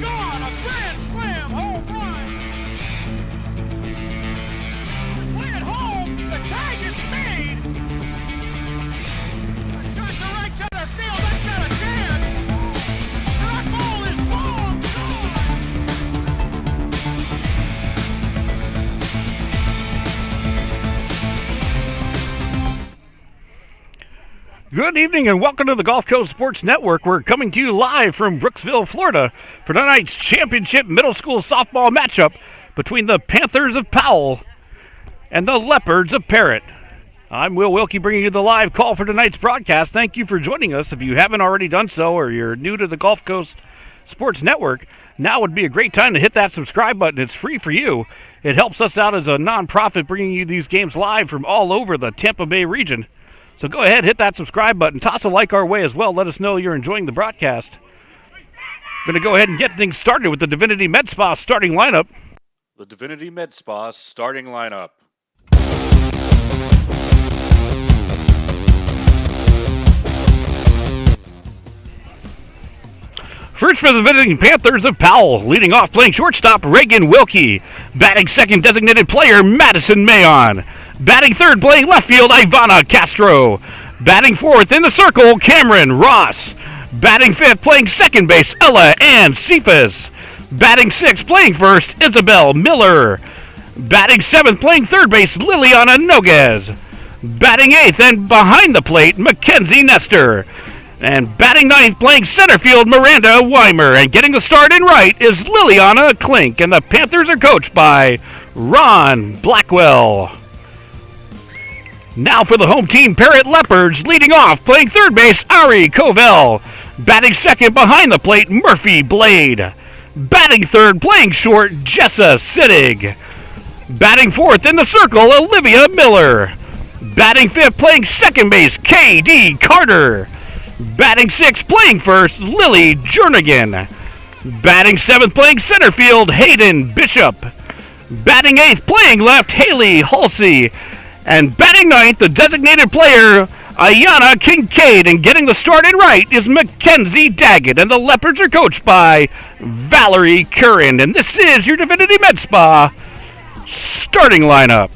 gone. A grand slam home run. Play it home. The tag is made. A shot to right center field. That's got a chance. That ball is long gone. Good evening and welcome to the Gulf Coast Sports Network. We're coming to you live from Brooksville, Florida for tonight's championship middle school softball matchup between the Panthers of Powell and the Leopards of Parrot. I'm Will Wilkie bringing you the live call for tonight's broadcast. Thank you for joining us. If you haven't already done so or you're new to the Gulf Coast Sports Network, now would be a great time to hit that subscribe button. It's free for you. It helps us out as a nonprofit bringing you these games live from all over the Tampa Bay region. So go ahead, hit that subscribe button, toss a like our way as well. Let us know you're enjoying the broadcast. Going to go ahead and get things started with the Divinity Med Spa starting lineup. The Divinity Med Spa starting lineup. First for the visiting Panthers of Powell, leading off playing shortstop Reagan Wilkie. Batting second designated player Madison Mayon. Batting third playing left field Ivana Castro. Batting fourth in the circle Cameron Ross. Batting fifth playing second base Ella Ann Cephas. Batting sixth playing first Isabel Miller. Batting seventh playing third base Liliana Noguez. Batting eighth and behind the plate Mackenzie Nestor. And batting ninth, playing center field, Miranda Weimer. And getting the start in right is Liliana Klink. And the Panthers are coached by Ron Blackwell. Now for the home team, Parrot Leopards, leading off, playing third base, Ari Covell. Batting second behind the plate, Murphy Blade. Batting third, playing short, Jessa Sittig. Batting fourth in the circle, Olivia Miller. Batting fifth, playing second base, K.D. Carter. Batting sixth, playing first, Lily Jernigan. Batting seventh, playing center field, Hayden Bishop. Batting eighth, playing left, Haley Halsey. And batting ninth, the designated player, Ayana Kincaid. And getting the start in right is Mackenzie Daggett. And the Leopards are coached by Valerie Curran. And this is your Divinity Med Spa starting lineup.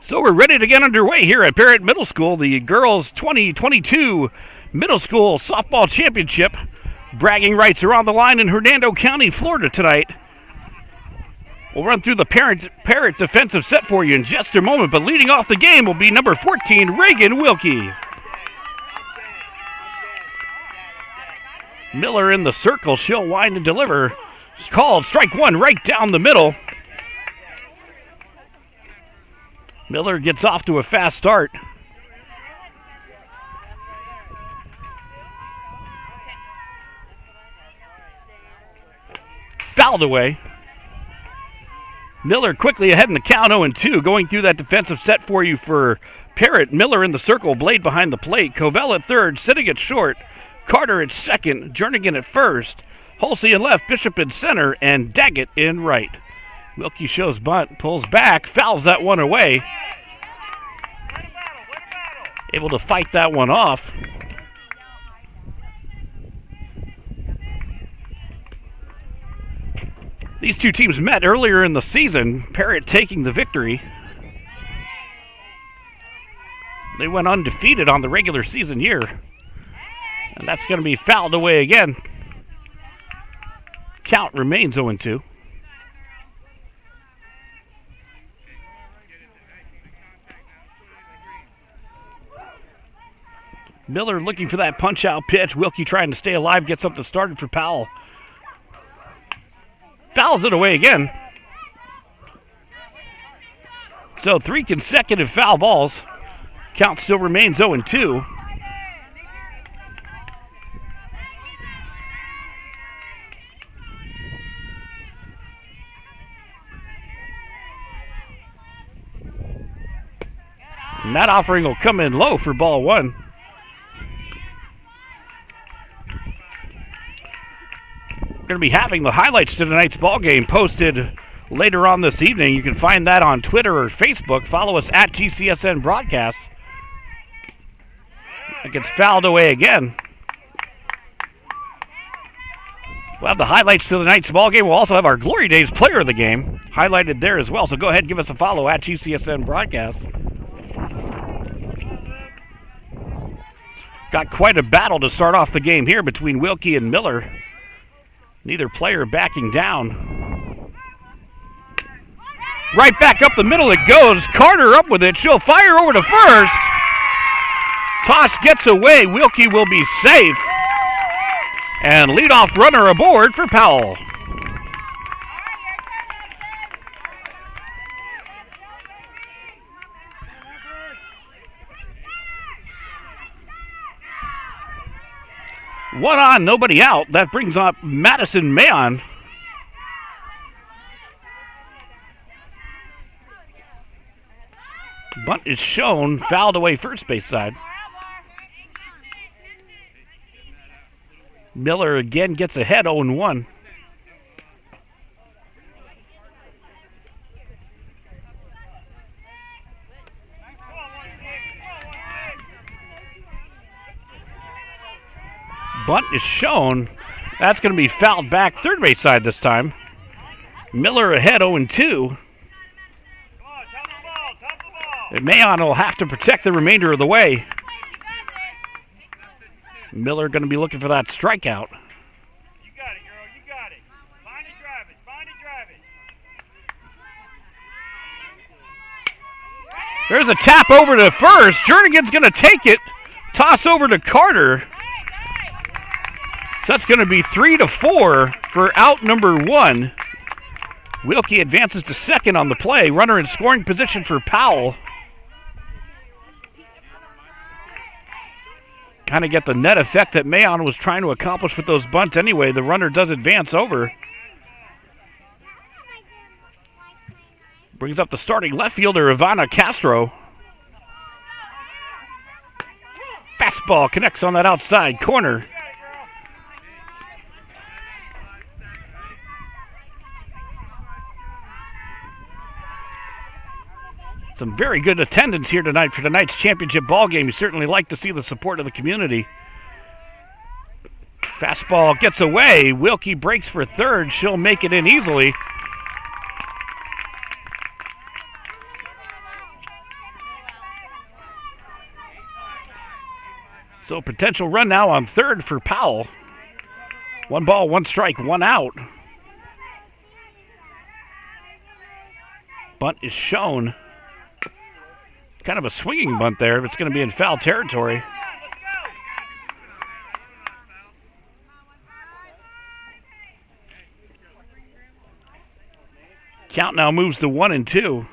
So we're ready to get underway here at Parrott Middle School, the girls 2022 Middle School Softball Championship. Bragging rights are on the line in Hernando County, Florida tonight. We'll run through the Parrott defensive set for you in just a moment, but leading off the game will be number 14, Reagan Wilkie. Miller in the circle, she'll wind and deliver. It's called strike one right down the middle. Miller gets off to a fast start. Fouled away. Miller quickly ahead in the count 0-2. Going through that defensive set for you for Parrott. Miller in the circle, Blade behind the plate. Covell at third, Sittig at short. Carter at second, Jernigan at first. Halsey in left, Bishop in center, and Daggett in right. Wilkie shows bunt, pulls back, fouls that one away. Able to fight that one off. These two teams met earlier in the season, Parrott taking the victory. They went undefeated on the regular season year. And that's going to be fouled away again. Count remains 0-2. Miller looking for that punch-out pitch. Wilkie trying to stay alive, get something started for Powell. Fouls it away again. So 3 consecutive foul balls. Count still remains 0-2. And that offering will come in low for ball one. Going to be having the highlights to tonight's ball game posted later on this evening. You can find that on Twitter or Facebook. Follow us at GCSN Broadcast. It gets fouled away again. We'll have the highlights to the night's ball game. We'll also have our Glory Days player of the game highlighted there as well. So go ahead and give us a follow at GCSN Broadcast. Got quite a battle to start off the game here between Wilkie and Miller. Neither player backing down. Right back up the middle it goes. Carter up with it. She'll fire over to first. Toss gets away. Wilkie will be safe. And leadoff runner aboard for Powell. One on, nobody out. That brings up Madison Mayon. Bunt is shown, fouled away first base side. Miller again gets ahead, 0-1. Bunt is shown. That's going to be fouled back third base side this time. Miller ahead, 0-2. And Mayon will have to protect the remainder of the way. Miller going to be looking for that strikeout. You got it, girl. You got it. Find it, drive it. Find it, drive it. There's a tap over to first. Jernigan's going to take it. Toss over to Carter. So that's going to be 3-4 for out number 1. Wilkie advances to second on the play. Runner in scoring position for Powell. Kind of get the net effect that Mayon was trying to accomplish with those bunts anyway. The runner does advance over. Brings up the starting left fielder, Ivana Castro. Fastball connects on that outside corner. Some very good attendance here tonight for tonight's championship ball game. You certainly like to see the support of the community. Fastball gets away. Wilkie breaks for third. She'll make it in easily. So potential run now on third for Powell. 1 ball, 1 strike, 1 out. Bunt is shown. Kind of a swinging bunt there, but it's going to be in foul territory. Count now moves to 1-2.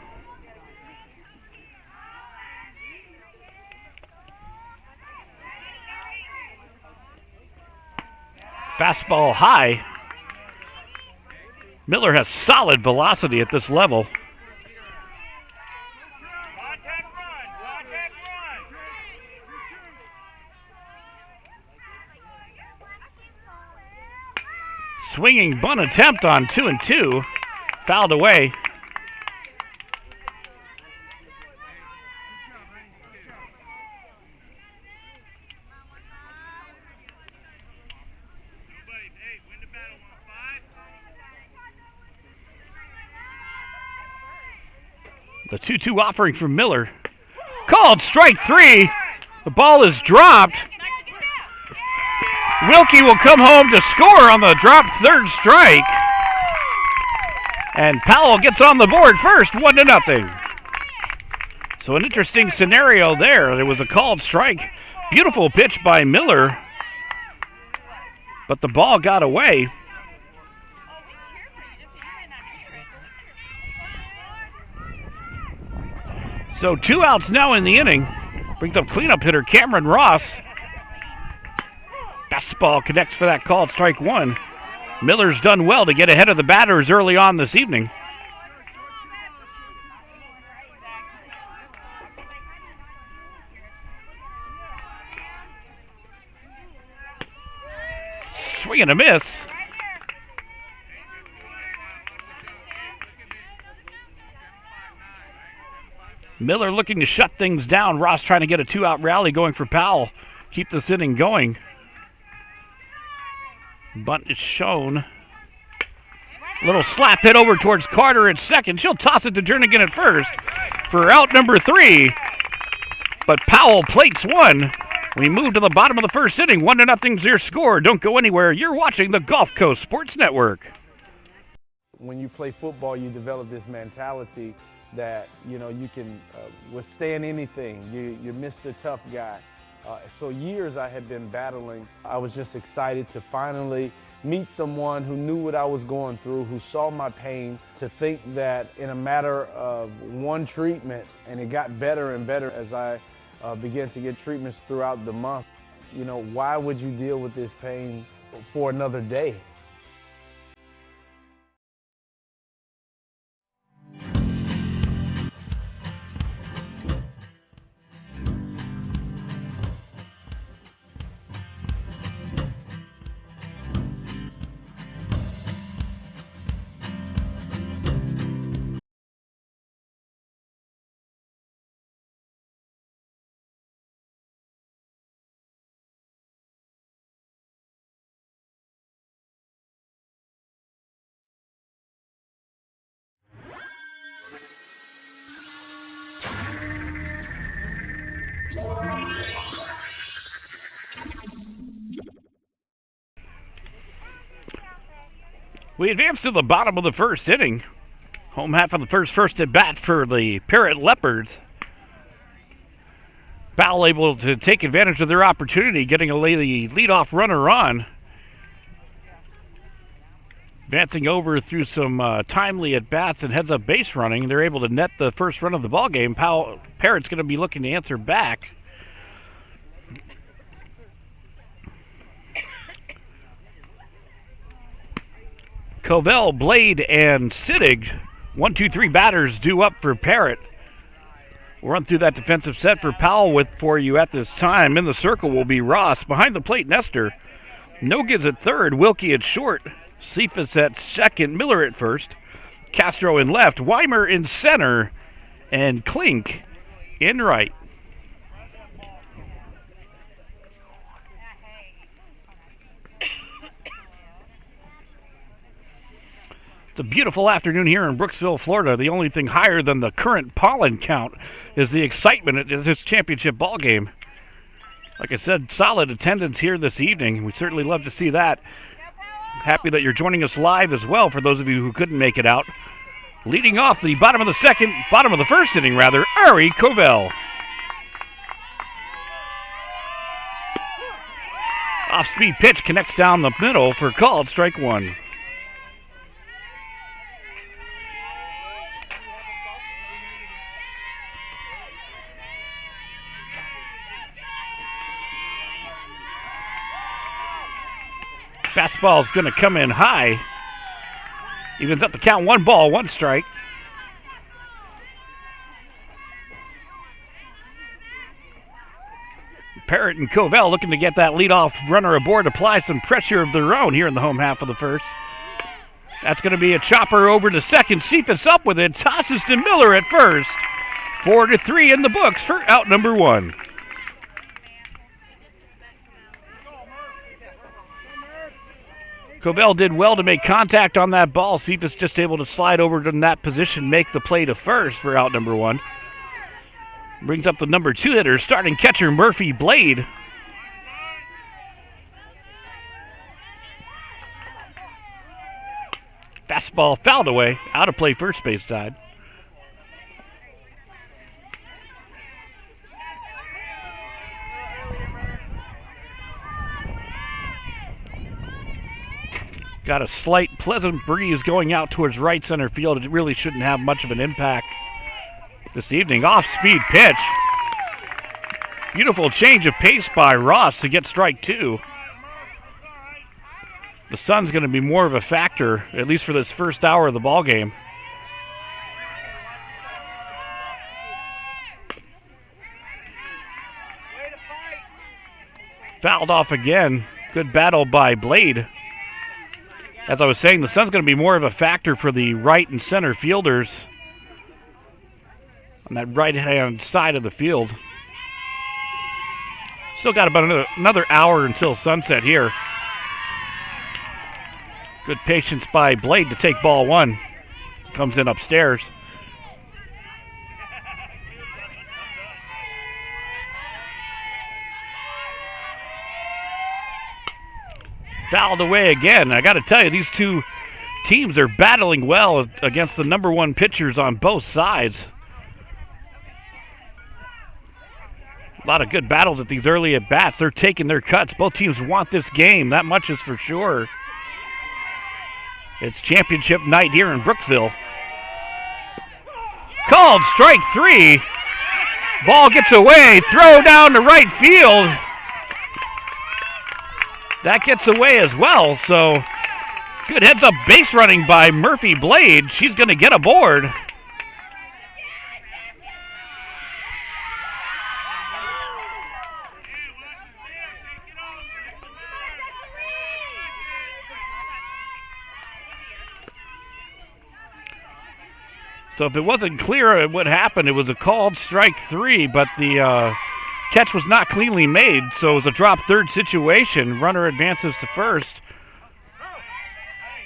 Fastball high. Miller has solid velocity at this level. Swinging bunt attempt on 2-2. Fouled away. The 2-2 offering from Miller. Called strike 3. The ball is dropped. Wilkie will come home to score on the dropped third strike. And Powell gets on the board first, 1-0. So an interesting scenario there. There was a called strike. Beautiful pitch by Miller. But the ball got away. So 2 outs now in the inning. Brings up cleanup hitter Cameron Ross. Fastball connects for that called strike 1. Miller's done well to get ahead of the batters early on this evening. Swing and a miss. Miller looking to shut things down. Ross trying to get a 2-out rally going for Powell. keep this inning going. Bunt is shown. Little slap hit over towards Carter at second. She'll toss it to Jernigan at first for out number 3. But Powell plates one. We move to the bottom of the first inning. 1-0's your score. Don't go anywhere. You're watching the Gulf Coast Sports Network. When you play football, you develop this mentality that, you know, you can withstand anything. You're Mr. Tough Guy. So years I had been battling. I was just excited to finally meet someone who knew what I was going through, who saw my pain, to think that in a matter of one treatment, and it got better and better as I began to get treatments throughout the month. You know, why would you deal with this pain for another day? We advance to the bottom of the first inning. Home half of the first at bat for the Parrot Leopards. Powell able to take advantage of their opportunity, getting the leadoff runner on. Advancing over through some timely at-bats and heads-up base running, they're able to net the first run of the ball game. Parrot's going to be looking to answer back. Covell, Blade, and Sittig, 1, 2, 3 batters due up for Parrot. We'll run through that defensive set for Powell for you at this time. In the circle will be Ross. Behind the plate, Nestor. Nogids at third, Wilkie at short. Cephas at second, Miller at first. Castro in left, Weimer in center, and Klink in right. It's a beautiful afternoon here in Brooksville, Florida. The only thing higher than the current pollen count is the excitement at this championship ball game. Like I said, solid attendance here this evening. We certainly love to see that. Happy that you're joining us live as well for those of you who couldn't make it out. Leading off the bottom of the first inning, Ari Covell. Off-speed pitch connects down the middle for called strike one. Fastball is going to come in high. Evens up the count, 1 ball, 1 strike. Parrott and Covell looking to get that leadoff runner aboard, apply some pressure of their own here in the home half of the first. That's going to be a chopper over to second. Cephas up with it, tosses to Miller at first. 4-3 in the books for out number 1. Covell did well to make contact on that ball. Cephas just able to slide over to that position, make the play to first for out number 1. Brings up the number 2 hitter, starting catcher Murphy Blade. Fastball fouled away, out of play first base side. Got a slight pleasant breeze going out towards right center field. It really shouldn't have much of an impact this evening. Off-speed pitch. Beautiful change of pace by Ross to get strike 2. The sun's going to be more of a factor, at least for this first hour of the ball game. Fouled off again. Good battle by Blade. As I was saying, the sun's going to be more of a factor for the right and center fielders on that right-hand side of the field. Still got about another hour until sunset here. Good patience by Blade to take ball one. Comes in upstairs. Fouled away again. I got to tell you, these two teams are battling well against the number one pitchers on both sides. A lot of good battles at these early at-bats. They're taking their cuts. Both teams want this game. That much is for sure. It's championship night here in Brooksville. Called strike three. Ball gets away. Throw down to right field. That gets away as well, so good heads-up base running by Murphy Blade. She's going to get aboard. So if it wasn't clear what happened, it was a called strike three, but the catch was not cleanly made, so it was a drop third situation. Runner advances to first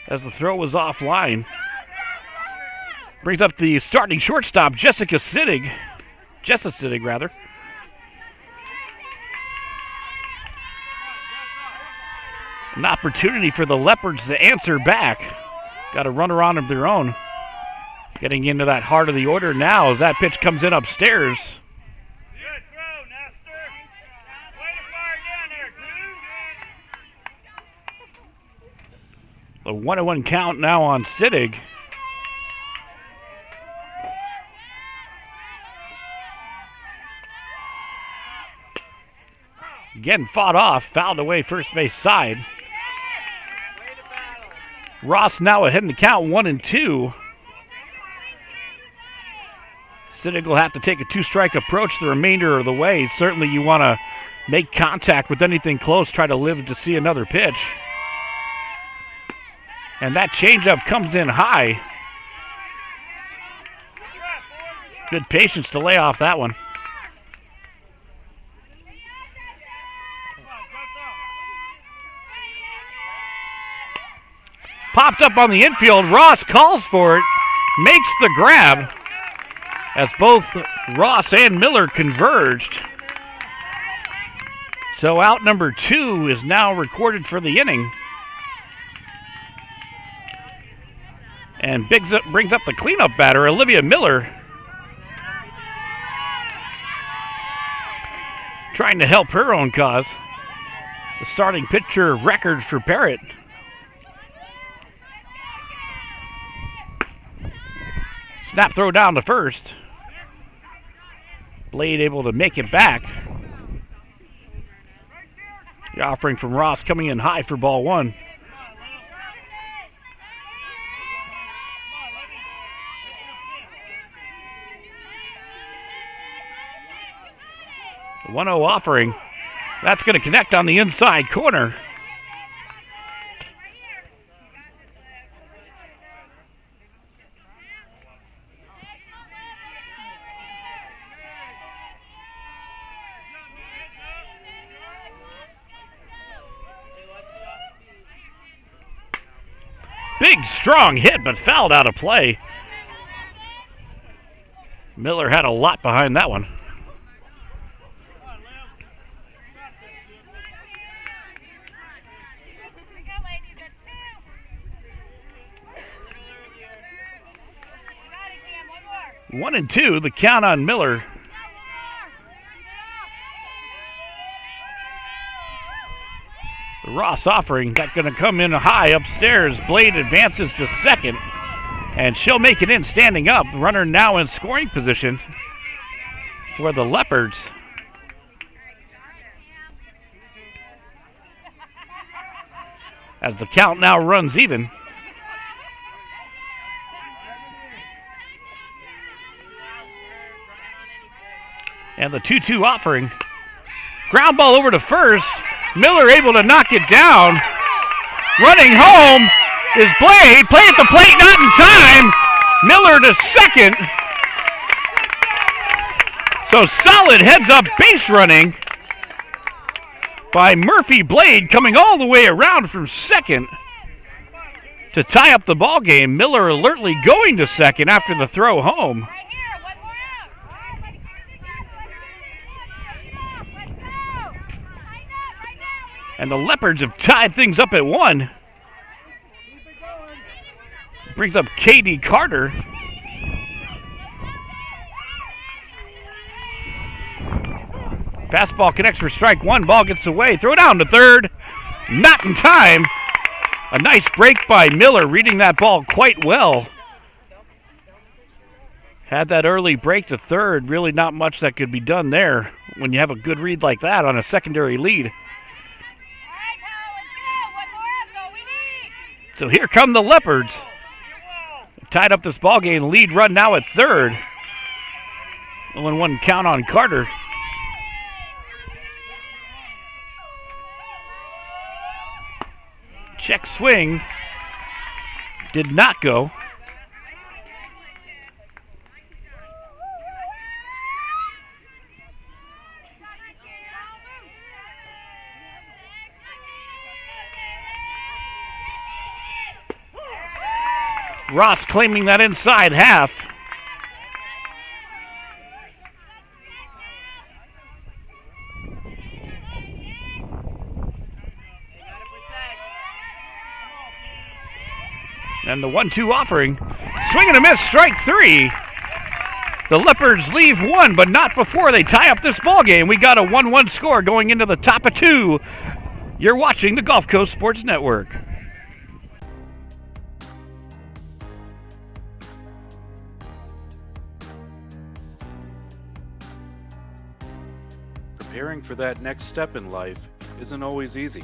as the throw was offline. Brings up the starting shortstop, Jessica Sittig. An opportunity for the Leopards to answer back. Got a runner on of their own. Getting into that heart of the order now as that pitch comes in upstairs. Good throw, Nestor. Way to fire down there, A 1-1 count now on Sittig. Again fought off, fouled away first base side. Ross now ahead in the count, 1-2. Sittig will have to take a two-strike approach the remainder of the way. Certainly you want to make contact with anything close, try to live to see another pitch. And that changeup comes in high. Good patience to lay off that one. Popped up on the infield. Ross calls for it, makes the grab as both Ross and Miller converged. So out number 2 is now recorded for the inning. And brings up the cleanup batter, Olivia Miller. Trying to help her own cause. The starting pitcher record for Parrott. Snap throw down to first. Blade able to make it back. The offering from Ross coming in high for ball one. The 1-0 offering. That's going to connect on the inside corner. Big, strong hit, but fouled out of play. Miller had a lot behind that one. One and two, the count on Miller. The Ross offering, that's going to come in high upstairs. Blade advances to second, and she'll make it in standing up. Runner now in scoring position for the Leopards. As the count now runs even. And the 2-2 offering. Ground ball over to first. Miller able to knock it down. Running home is Blade. Play at the plate, not in time. Miller to second. So solid heads-up base running by Murphy Blade, coming all the way around from second to tie up the ball game. Miller alertly going to second after the throw home. And the Leopards have tied things up at 1. Brings up K.D. Carter. Fastball connects for strike 1. Ball gets away. Throw down to third. Not in time. A nice break by Miller, reading that ball quite well. Had that early break to third. Really not much that could be done there when you have a good read like that on a secondary lead. So here come the Leopards. Tied up this ball game. Lead run now at third. 0-1 count on Carter. Check swing. Did not go. Ross claiming that inside half. And the 1-2 offering. Swing and a miss, strike 3. The Leopards leave 1, but not before they tie up this ball game. We got a 1-1 score going into the top of 2. You're watching the Gulf Coast Sports Network. Preparing for that next step in life isn't always easy.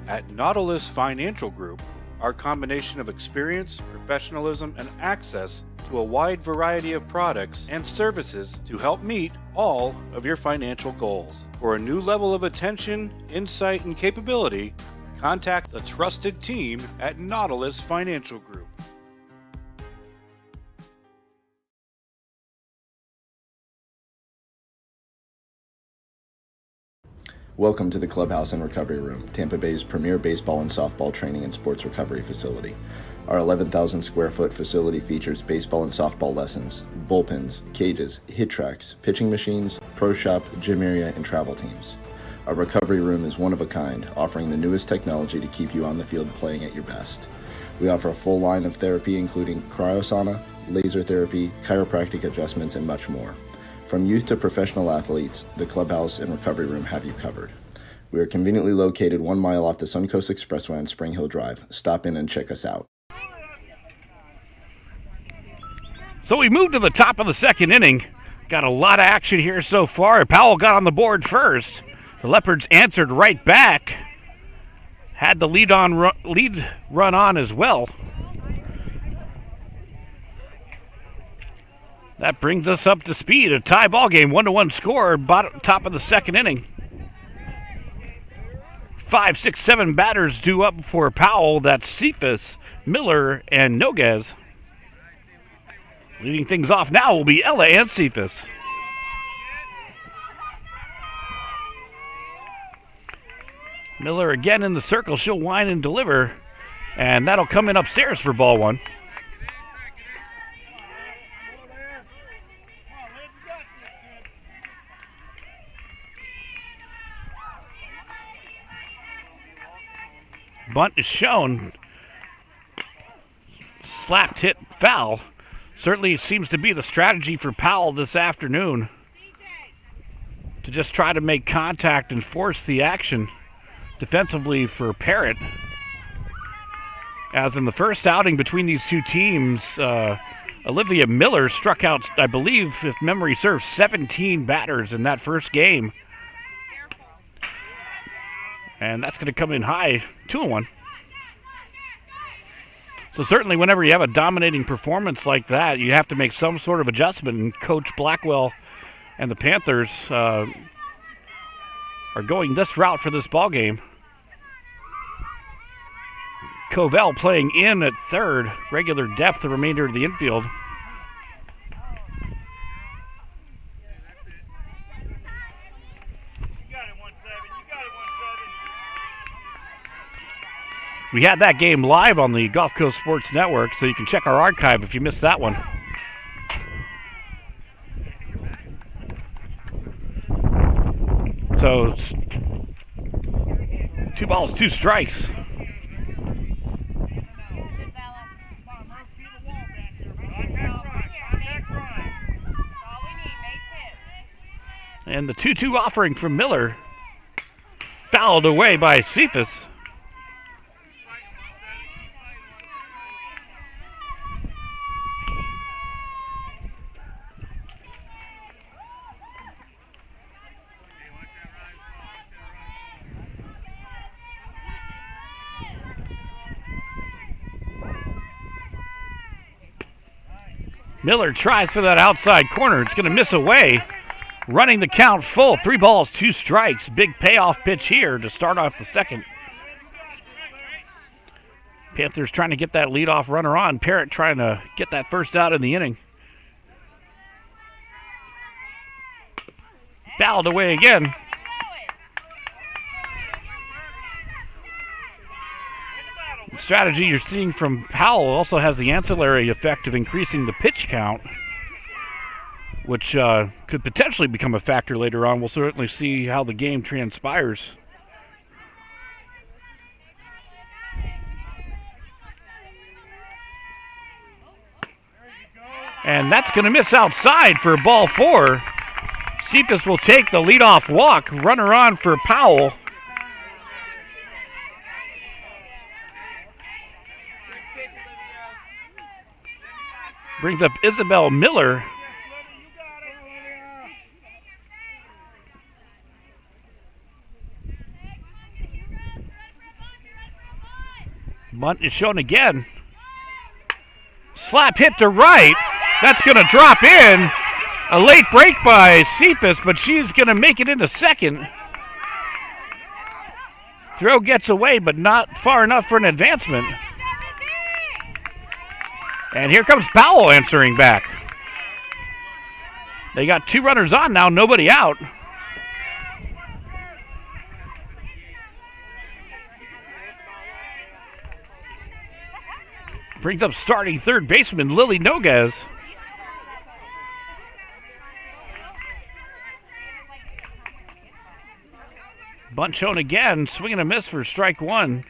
At Nautilus Financial Group, our combination of experience, professionalism, and access to a wide variety of products and services to help meet all of your financial goals. For a new level of attention, insight, and capability, contact the trusted team at Nautilus Financial Group. Welcome to the Clubhouse and Recovery Room, Tampa Bay's premier baseball and softball training and sports recovery facility. Our 11,000 square foot facility features baseball and softball lessons, bullpens, cages, hit tracks, pitching machines, pro shop, gym area, and travel teams. Our recovery room is one of a kind, offering the newest technology to keep you on the field playing at your best. We offer a full line of therapy including cryosauna, laser therapy, chiropractic adjustments, and much more. From youth to professional athletes, the Clubhouse and Recovery Room have you covered. We are conveniently located 1 mile off the Suncoast Expressway on Spring Hill Drive. Stop in and check us out. So we move to the top of the second inning. Got a lot of action here so far. Powell got on the board first. The Leopards answered right back. Had the lead run on as well. That brings us up to speed. A tie ball game, 1-1 score, top of the second inning. 5, 6, 7 batters due up for Powell. That's Cephas, Miller, and Noguez. Leading things off now will be Ella and Cephas. Miller again in the circle. She'll wind and deliver. And that'll come in upstairs for ball 1. Bunt is shown. Slapped, hit, foul. Certainly seems to be the strategy for Powell this afternoon, to just try to make contact and force the action defensively for Parrott. As in the first outing between these two teams, Olivia Miller struck out, I believe, if memory serves, 17 batters in that first game. And that's going to come in high, 2-1. So certainly whenever you have a dominating performance like that, you have to make some sort of adjustment. And Coach Blackwell and the Panthers are going this route for this ball game. Covell playing in at third, regular depth the remainder of the infield. We had that game live on the Gulf Coast Sports Network, so you can check our archive if you missed that one. So, 2 balls, 2 strikes. And the 2-2 offering from Miller, fouled away by Cephas. Miller tries for that outside corner. It's going to miss away. Running the count full. 3 balls, 2 strikes. Big payoff pitch here to start off the second. Panthers trying to get that leadoff runner on. Parrott trying to get that first out in the inning. Fouled away again. The strategy you're seeing from Powell also has the ancillary effect of increasing the pitch count, which could potentially become a factor later on. We'll certainly see how the game transpires. And that's going to miss outside for ball 4. Cephas will take the leadoff walk. Runner on for Powell. Brings up Isabel Miller. Bunt is shown again. Slap hit to right. That's going to drop in. A late break by Cephas, but she's going to make it into second. Throw gets away, but not far enough for an advancement. And here comes Powell answering back. They got 2 runners on now, nobody out. Brings up starting third baseman Lily Noguez. Bunt shown again, swing and a miss for strike 1.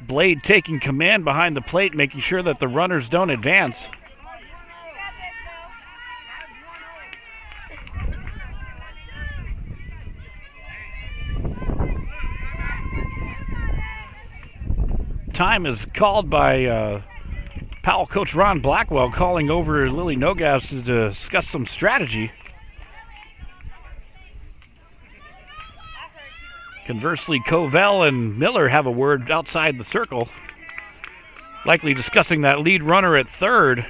Blade taking command behind the plate, making sure that the runners don't advance. Time is called by Powell coach Ron Blackwell, calling over Lily Noguez to discuss some strategy. Conversely, Covell and Miller have a word outside the circle, likely discussing that lead runner at third.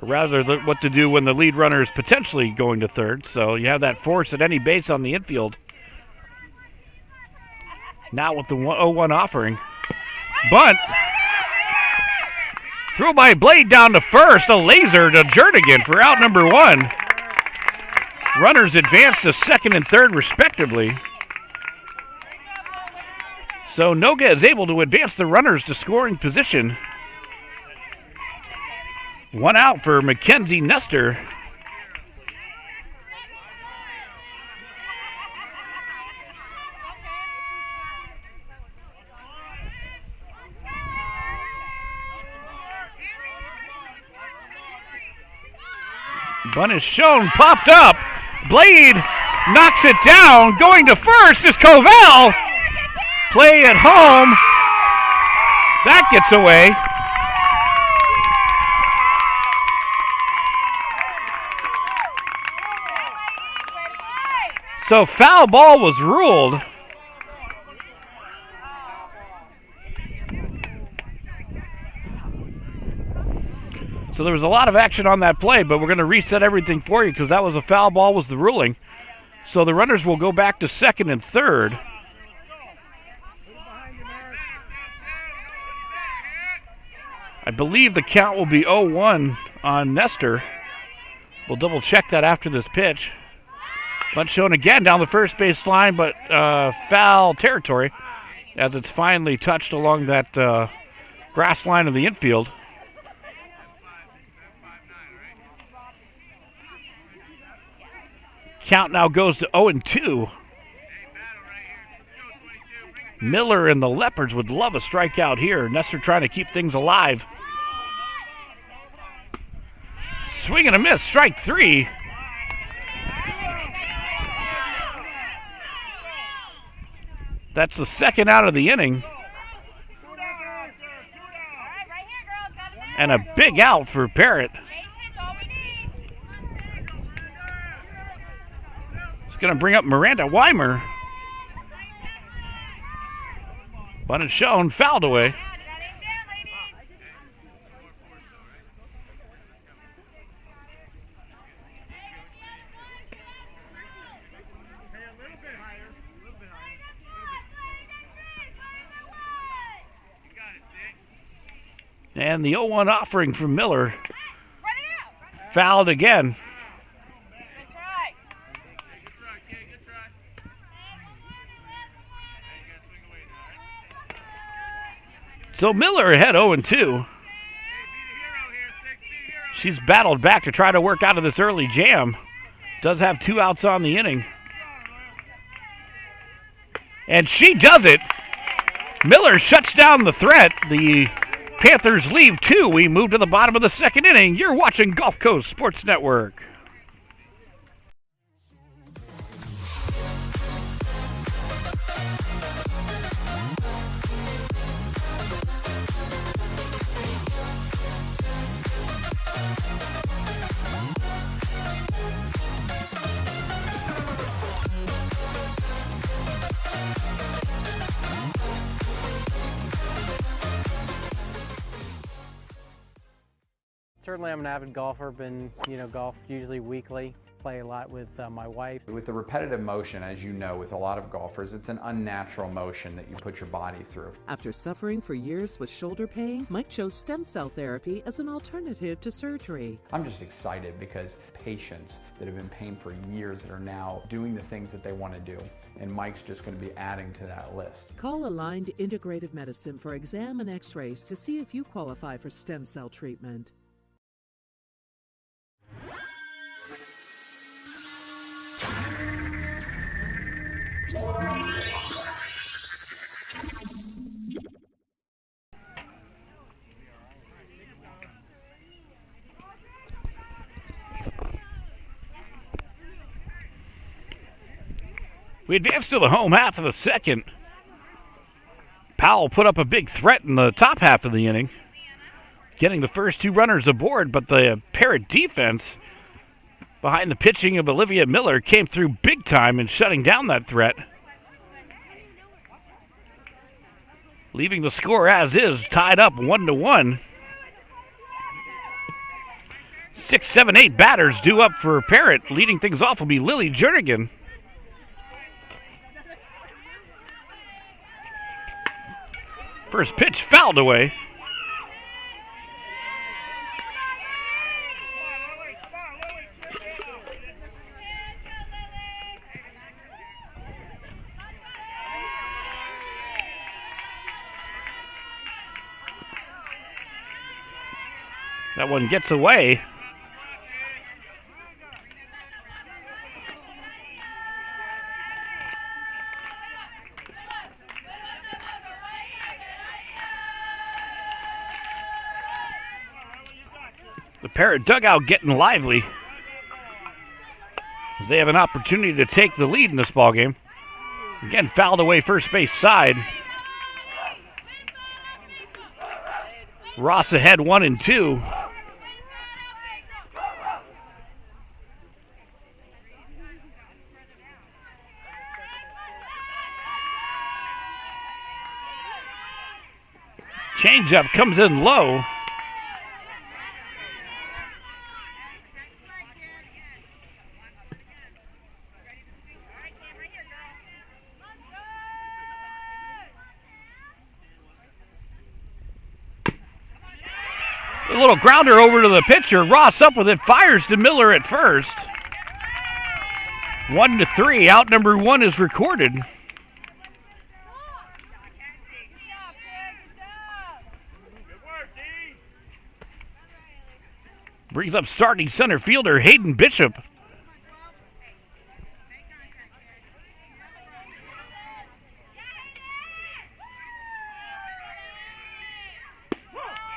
Or rather, what to do when the lead runner is potentially going to third. So you have that force at any base on the infield. Now with the 0-1 offering. Bunt. Throw by Blade down to first. A laser to Jernigan for out number 1. Runners advance to second and third respectively. So Noga is able to advance the runners to scoring position. 1 out for Mackenzie Nestor. Bunt is shown, popped up. Blade knocks it down. Going to first is Covell. Play at home. That gets away. So foul ball was ruled. So there was a lot of action on that play, but we're going to reset everything for you because that was a foul ball was the ruling. So the runners will go back to second and third. I believe the count will be 0-1 on Nestor. We'll double check that after this pitch. Bunt shown again down the first base line, but foul territory as it's finally touched along that grass line of the infield. Count now goes to 0-2. Miller and the Leopards would love a strikeout here. Nestor trying to keep things alive. Swing and a miss, strike 3. That's the second out of the inning. And a big out for Parrott. It's going to bring up Miranda Weimer. Bunt is shown, fouled away. And the 0-1 offering from Miller. Fouled again. So Miller ahead 0-2. She's battled back to try to work out of this early jam. Does have 2 outs on the inning. And she does it. Miller shuts down the threat. The Panthers leave 2. We move to the bottom of the second inning. You're watching Gulf Coast Sports Network. Certainly I'm an avid golfer, golf usually weekly, play a lot with my wife. With the repetitive motion, as you know, with a lot of golfers, it's an unnatural motion that you put your body through. After suffering for years with shoulder pain, Mike chose stem cell therapy as an alternative to surgery. I'm just excited because patients that have been in pain for years that are now doing the things that they want to do. And Mike's just going to be adding to that list. Call Aligned Integrative Medicine for exam and x-rays to see if you qualify for stem cell treatment. We advance to the home half of the second. Powell put up a big threat in the top half of the inning, getting the first 2 runners aboard, but the Parrott defense behind the pitching of Olivia Miller came through big time in shutting down that threat, leaving the score as is, tied up 1-1. 6, 7, 8 batters due up for Parrott. Leading things off will be Lily Jernigan. First pitch fouled away. That one gets away. The Parrott dugout getting lively as they have an opportunity to take the lead in this ballgame. Again, fouled away first base side. Ross ahead 1-2. Changeup comes in low. A little grounder over to the pitcher. Ross up with it, fires to Miller at first. 1-3. Out number 1 is recorded. Brings up starting center fielder Hayden Bishop.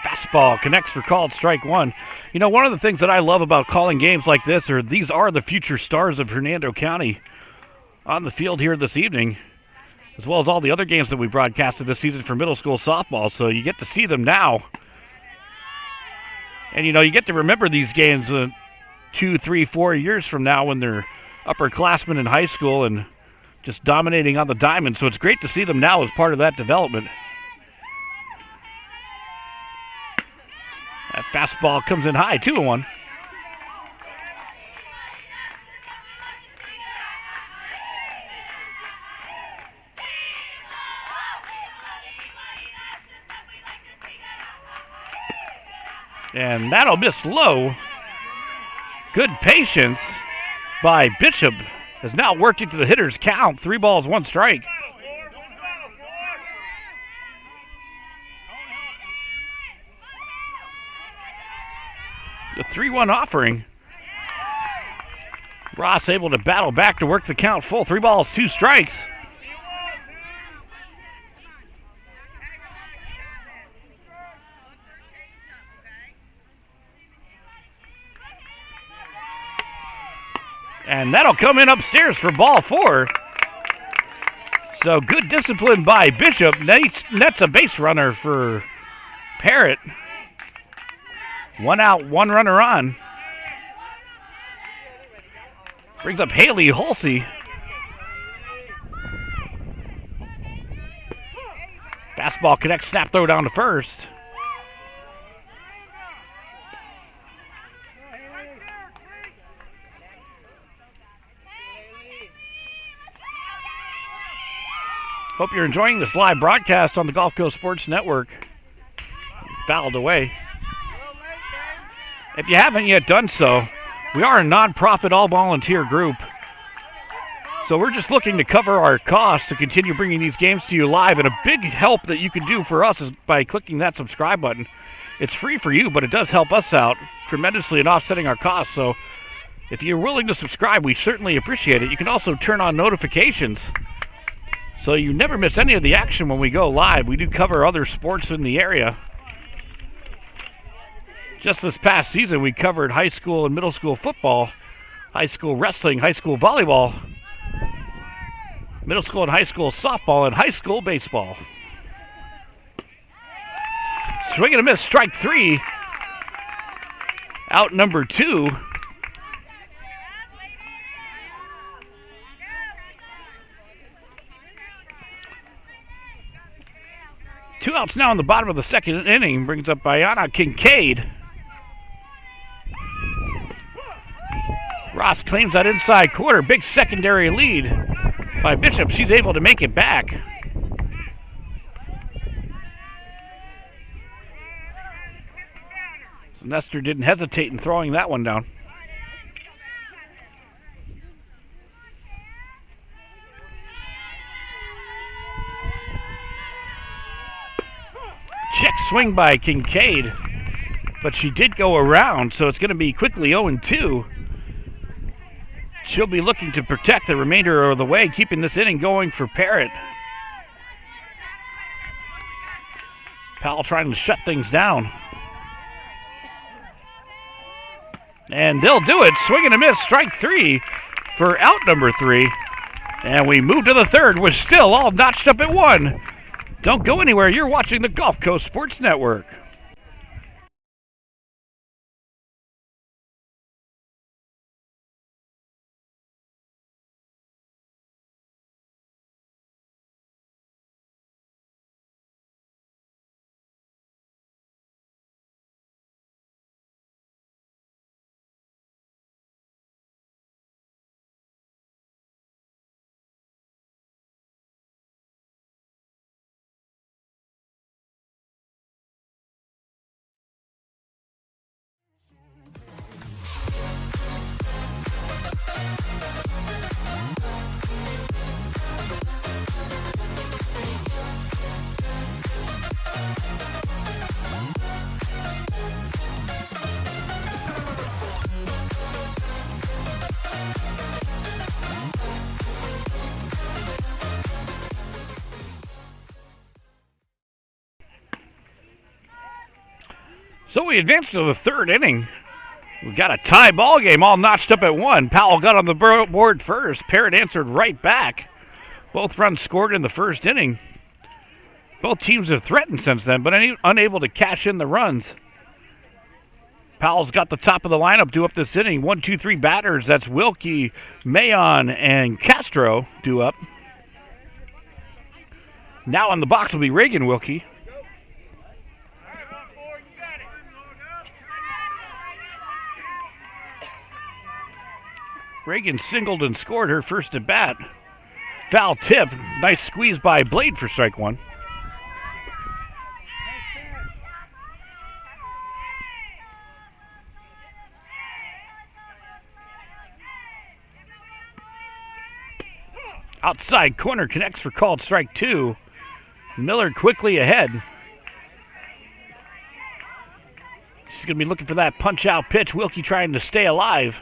Fastball connects for called strike 1. You know, one of the things that I love about calling games like this are these are the future stars of Hernando County on the field here this evening, as well as all the other games that we broadcasted this season for middle school softball. So you get to see them now. And, you know, you get to remember these games 2, 3, 4 years from now when they're upperclassmen in high school and just dominating on the diamond. So it's great to see them now as part of that development. That fastball comes in high, 2-1. And that'll miss low. Good patience by Bishop. Has now worked into the hitter's count. 3 balls, 1 strike. The 3-1 offering. Ross able to battle back to work the count full. 3 balls, 2 strikes. And that'll come in upstairs for ball 4. So good discipline by Bishop. Nets a base runner for Parrott. 1 out, 1 runner on. Brings up Haley Halsey. Fastball connects, snap throw down to first. Hope you're enjoying this live broadcast on the Gulf Coast Sports Network. Fouled away. If you haven't yet done so, we are a non-profit, all-volunteer group. So we're just looking to cover our costs to continue bringing these games to you live. And a big help that you can do for us is by clicking that subscribe button. It's free for you, but it does help us out tremendously in offsetting our costs. So if you're willing to subscribe, we certainly appreciate it. You can also turn on notifications so you never miss any of the action when we go live. We do cover other sports in the area. Just this past season, we covered high school and middle school football, high school wrestling, high school volleyball, middle school and high school softball, and high school baseball. Swing and a miss, strike 3. Out number 2. Two outs now in the bottom of the second inning. Brings up Bayana Kincaid. Ross claims that inside corner. Big secondary lead by Bishop. She's able to make it back. So Nestor didn't hesitate in throwing that one down. Check swing by Kincaid, but she did go around, so it's going to be quickly 0-2. She'll be looking to protect the remainder of the way, keeping this inning going for Parrott. Powell trying to shut things down. And they'll do it. Swing and a miss, strike 3 for out number 3. And we move to the third. We're still all notched up at 1. Don't go anywhere. You're watching the Gulf Coast Sports Network. So we advance to the third inning. We got a tie ball game all notched up at 1. Powell got on the board first. Parrott answered right back. Both runs scored in the first inning. Both teams have threatened since then, but unable to cash in the runs. Powell's got the top of the lineup due up this inning. 1, 2, 3 batters. That's Wilkie, Mayon, and Castro due up. Now in the box will be Reagan Wilkie. Reagan singled and scored her first at bat. Foul tip. Nice squeeze by Blade for strike 1. Outside corner connects for called strike 2. Miller quickly ahead. She's going to be looking for that punch-out pitch. Wilkie trying to stay alive.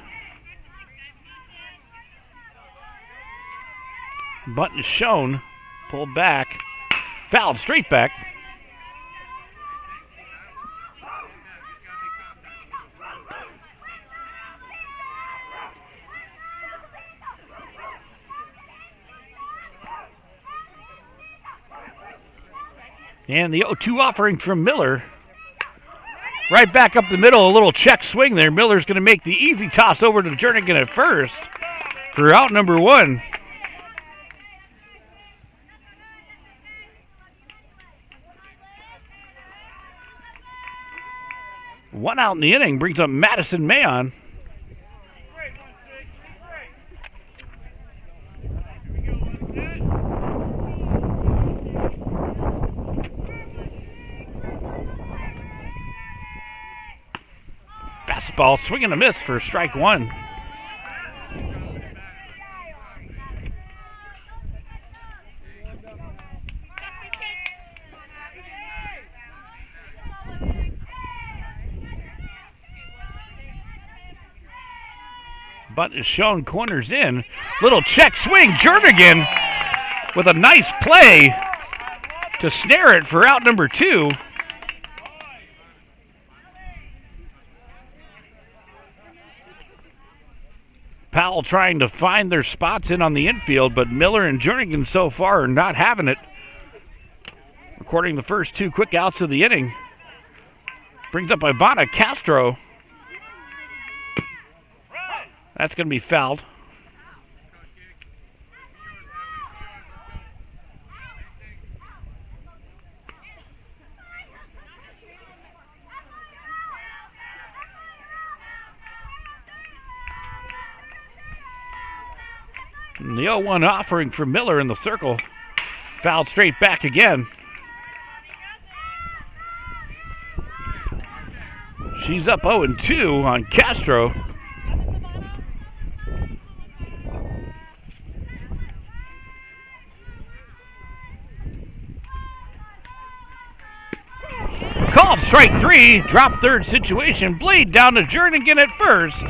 Bunt is shown. Pulled back. Fouled straight back. And the 0-2 offering from Miller. Right back up the middle, a little check swing there. Miller's going to make the easy toss over to Jernigan at first for out number 1. One out in the inning brings up Madison Mayon. Fastball, swing and a miss for strike 1. Bunt is shown, corners in. Little check swing, Jernigan with a nice play to snare it for out number 2. Powell trying to find their spots in on the infield, but Miller and Jernigan so far are not having it. Recording the first 2 quick outs of the inning. Brings up Ivana Castro. That's going to be fouled. And the 0-1 offering for Miller in the circle. Fouled straight back again. She's up 0-2 on Castro. Called strike 3, drop third situation. Blade down to Jernigan at first.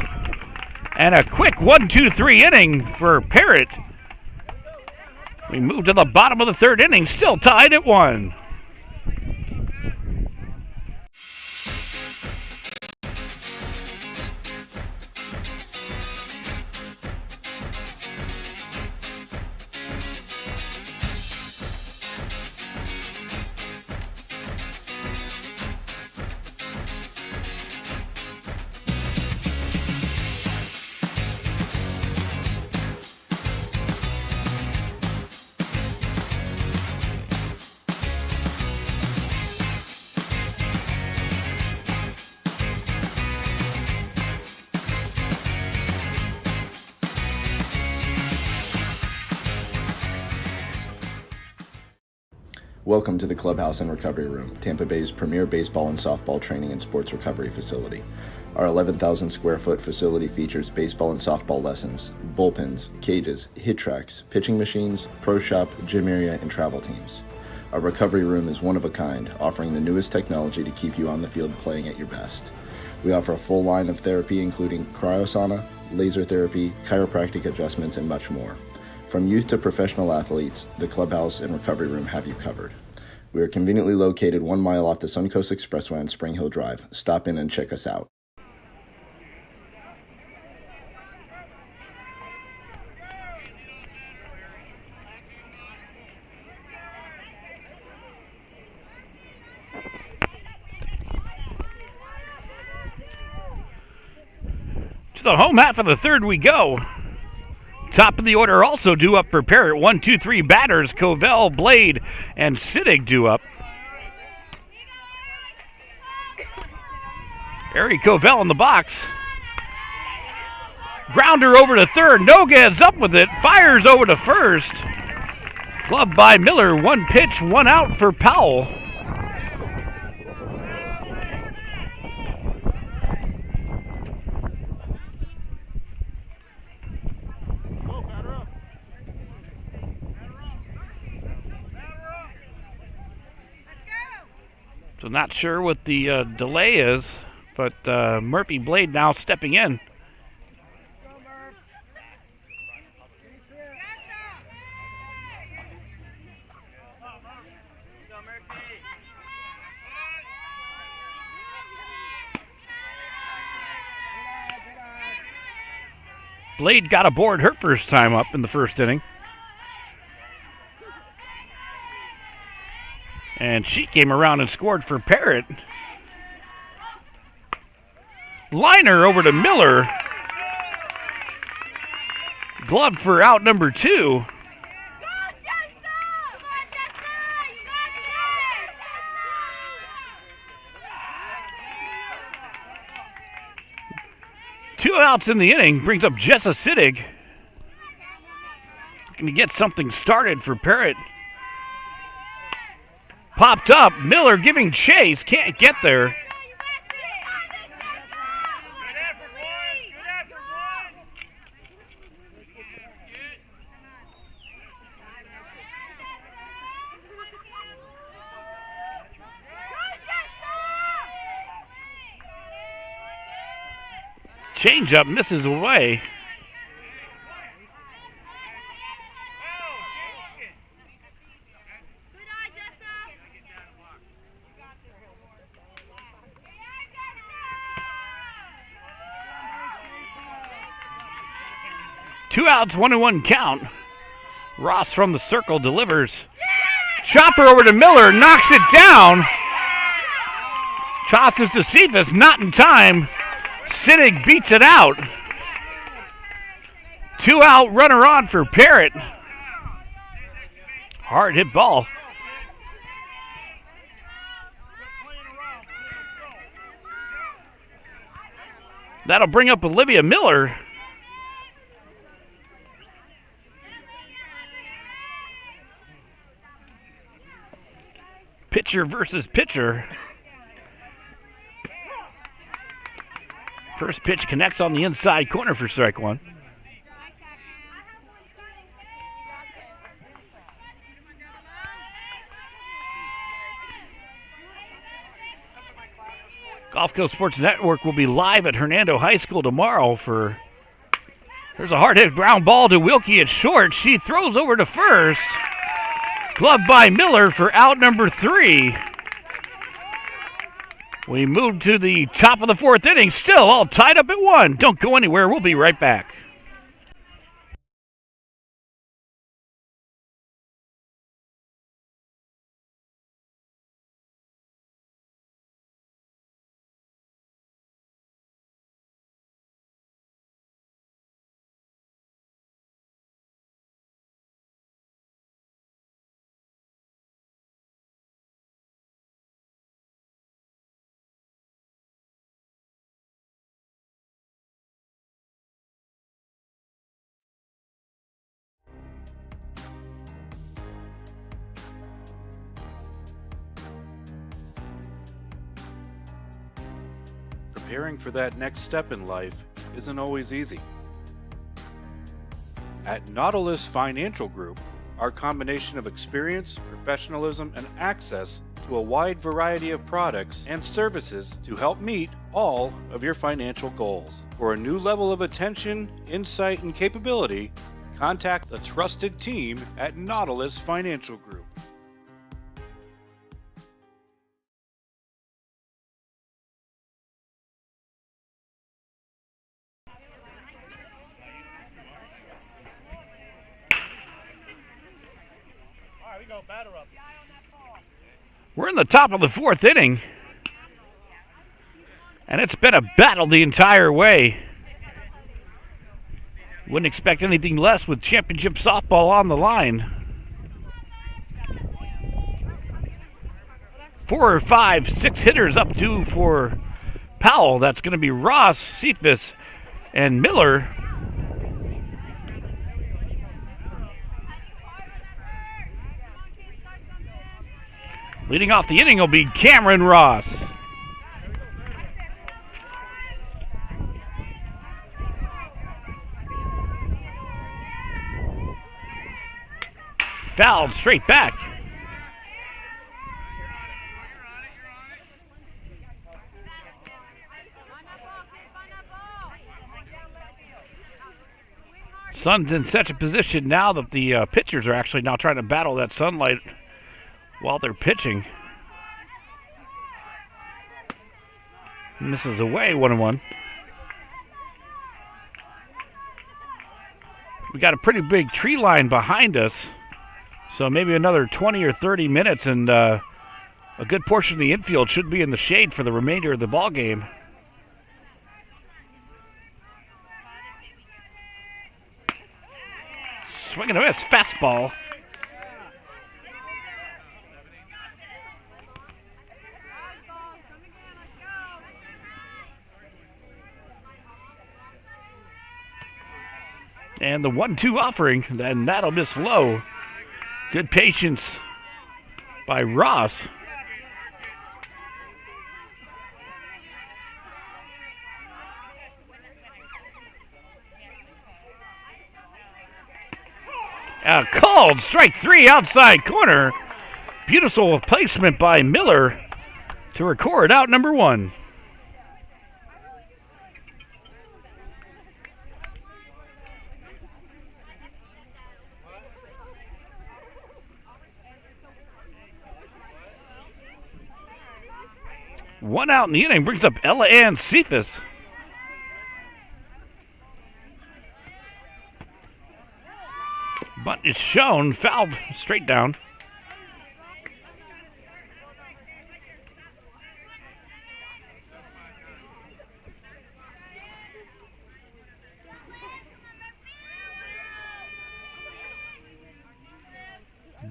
And a quick 1-2-3 inning for Parrott. We move to the bottom of the third inning, still tied at 1. Welcome to the Clubhouse and Recovery Room, Tampa Bay's premier baseball and softball training and sports recovery facility. Our 11,000 square foot facility features baseball and softball lessons, bullpens, cages, hit tracks, pitching machines, pro shop, gym area, and travel teams. Our recovery room is one of a kind, offering the newest technology to keep you on the field playing at your best. We offer a full line of therapy including cryosauna, laser therapy, chiropractic adjustments, and much more. From youth to professional athletes, the Clubhouse and Recovery Room have you covered. We are conveniently located 1 mile off the Suncoast Expressway on Spring Hill Drive. Stop in and check us out. To the home half of the third we go. Top of the order also due up for Parrott. 1, 2, 3 batters. Covell, Blade, and Siddig due up. Ari Covell in the box. Grounder over to third. Noguez up with it. Fires over to first. Gloved by Miller. 1 pitch, 1 out for Powell. So not sure what the delay is, but Murphy Blade now stepping in. Blade got aboard her first time up in the first inning. And she came around and scored for Parrott. Liner over to Miller. Gloved for out number 2. Two outs in the inning brings up Jessa Siddig. Looking to get something started for Parrott. Popped up. Miller giving chase. Can't get there. Changeup misses away. Two outs, 1-1 count. Ross from the circle delivers. Chopper over to Miller, knocks it down. Tosses to Cephas, not in time. Siddig beats it out. 2 out, runner on for Parrott. Hard hit ball. That'll bring up Olivia Miller. Pitcher versus pitcher. First pitch connects on the inside corner for strike 1. Gulf Coast Sports Network will be live at Hernando High School tomorrow for... There's a hard hit ground ball to Wilkie at short. She throws over to first. Gloved by Miller for out number 3. We move to the top of the 4th inning, still all tied up at 1. Don't go anywhere, we'll be right back. Preparing for that next step in life isn't always easy. At Nautilus Financial Group, our combination of experience, professionalism, and access to a wide variety of products and services to help meet all of your financial goals. For a new level of attention, insight, and capability, contact the trusted team at Nautilus Financial Group. We're in the top of the 4th inning. And it's been a battle the entire way. Wouldn't expect anything less with championship softball on the line. 4 or 5, 6 hitters up due for Powell. That's going to be Ross, Cephas, and Miller. Leading off the inning will be Cameron Ross. Fouled straight back. Sun's in such a position now that the pitchers are actually now trying to battle that sunlight while they're pitching. Misses away 1-1. We got a pretty big tree line behind us, so maybe another 20 or 30 minutes, and a good portion of the infield should be in the shade for the remainder of the ball game. Swing and a miss, fastball. And the 1-2 offering, then that'll miss low. Good patience by Ross. Called strike 3 outside corner. Beautiful placement by Miller to record out number 1. One out in the inning brings up Ella Ann Cephas. But it's shown, fouled straight down.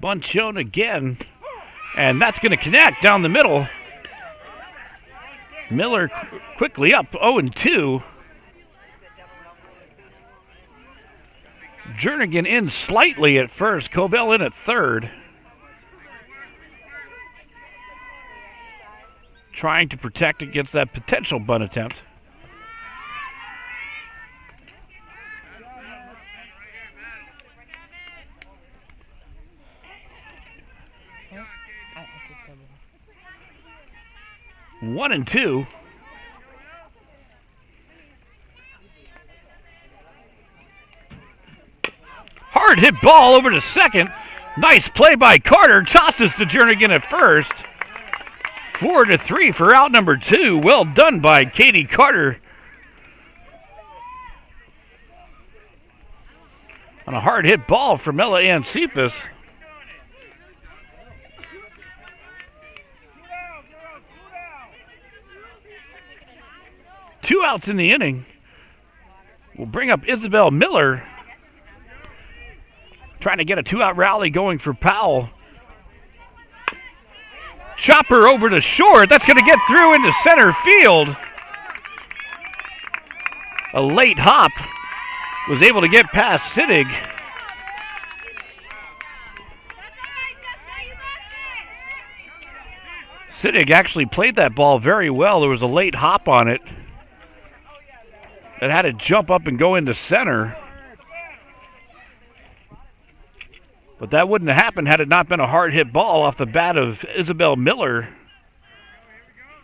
Bunt shown again, and that's going to connect down the middle. Miller quickly up 0-2. Jernigan in slightly at first. Covell in at third. Trying to protect against that potential bunt attempt. One and two. Hard hit ball over to second. Nice play by Carter. Tosses to Jernigan at first. 4-3 for out number 2. Well done by Katie Carter. On a hard hit ball from Ella Ann Cephas. Two outs in the inning. We'll bring up Isabel Miller. Trying to get a 2-out rally going for Powell. Chopper over to short. That's going to get through into center field. A late hop. Was able to get past Sittig. Sittig actually played that ball very well. There was a late hop on it. That had to jump up and go into center. But that wouldn't have happened had it not been a hard hit ball off the bat of Isabel Miller.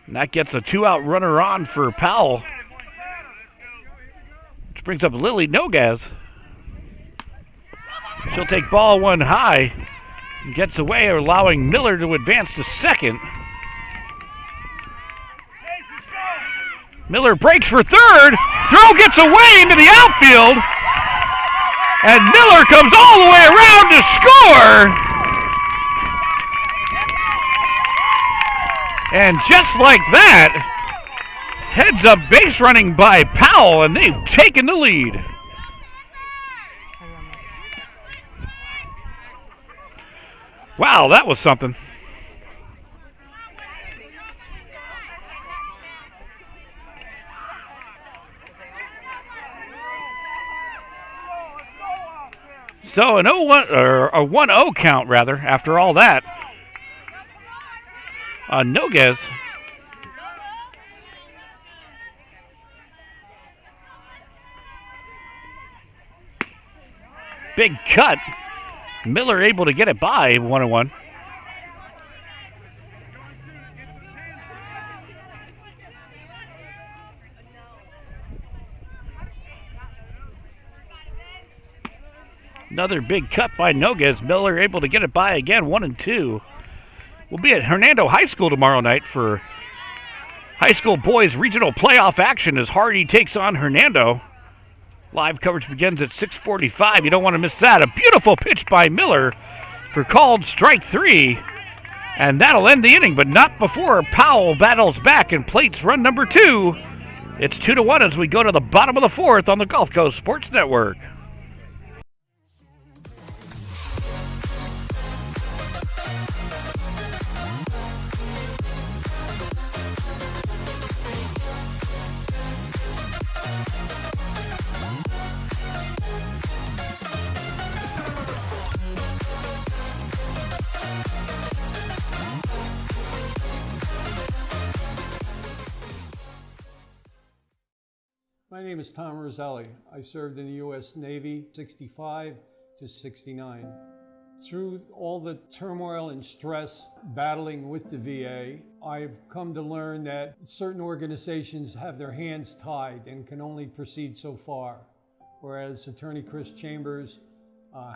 And that gets a 2-out runner on for Powell. Which brings up Lily Nogaz. She'll take ball one high and gets away, allowing Miller to advance to second. Miller breaks for third. Throw gets away into the outfield. And Miller comes all the way around to score. And just like that, heads up base running by Powell, and they've taken the lead. Wow, that was something. So an 0-1 or a 1-0 count rather after all that. Noguez. Big cut. Miller able to get it by 1-1. Another big cut by Noguez. Miller able to get it by again, 1-2. We'll be at Hernando High School tomorrow night for high school boys regional playoff action as Hardy takes on Hernando. Live coverage begins at 6:45. You don't want to miss that. A beautiful pitch by Miller for called strike 3. And that'll end the inning, but not before Powell battles back and plates run number 2. It's 2-1 as we go to the bottom of the 4th on the Gulf Coast Sports Network. My name is Tom Roselli. I served in the U.S. Navy 65 to 69. Through all the turmoil and stress battling with the VA, I've come to learn that certain organizations have their hands tied and can only proceed so far, whereas Attorney Chris Chambers